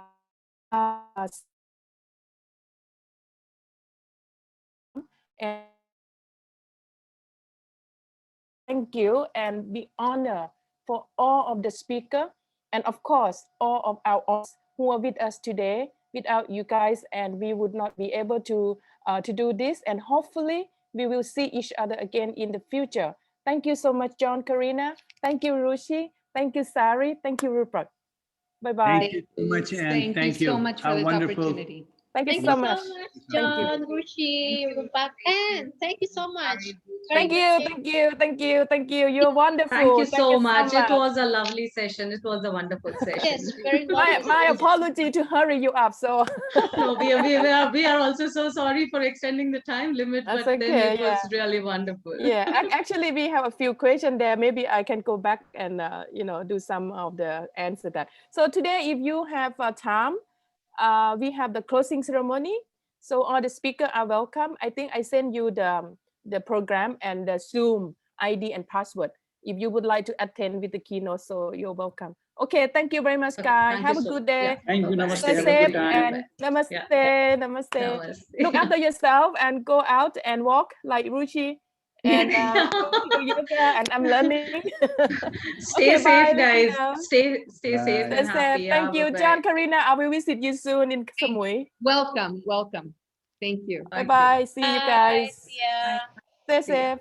S1: thank you and be honored for all of the speaker, and of course all of our audience who are with us today. Without you guys, and we would not be able to do this, and hopefully we will see each other again in the future. Thank you so much, John, Karina. Thank you, Ruchi. Thank you, Sari. Thank you, Rupert. Bye-bye.
S3: Thank you so much, Anne.
S4: Thank you so much for this opportunity.
S1: Thank you
S5: Thank
S1: so
S5: you
S1: much.
S5: so much, John, Ruchi, Rupak, and thank you so much.
S1: Thank you. You're wonderful.
S6: Thank you so much. It was a lovely session. It was a wonderful session.
S5: Yes, very lovely.
S1: My apology to hurry you up. So
S6: no, we are also so sorry for extending the time limit,
S1: that's
S6: but
S1: okay,
S6: then it was really wonderful.
S1: Yeah, actually we have a few questions there. Maybe I can go back and do some of the answer that. So today, if you have time, we have the closing ceremony. So all the speakers are welcome. I think I sent you the program and the Zoom ID and password if you would like to attend with the keynote. So you're welcome. Okay, thank you very much, guys. Have a good day.
S6: Yeah.
S2: Thank you. Namaste.
S1: Stay
S2: Have a
S1: safe
S2: good time.
S1: and namaste,
S6: Yeah.
S1: namaste. Look after yourself and go out and walk like Ruchi and yoga, and I'm learning.
S6: Stay
S1: Okay,
S6: safe,
S1: bye,
S6: guys.
S1: Karina.
S6: Stay safe
S3: Bye.
S6: and happy. Yeah,
S1: Thank you,
S6: bye-bye.
S1: John, Karina. I will visit you soon in Samui.
S4: Welcome, welcome. Thank you.
S1: Bye
S6: Thank you.
S1: bye. See you guys.
S5: Yeah.
S1: Stay
S4: See ya.
S1: safe.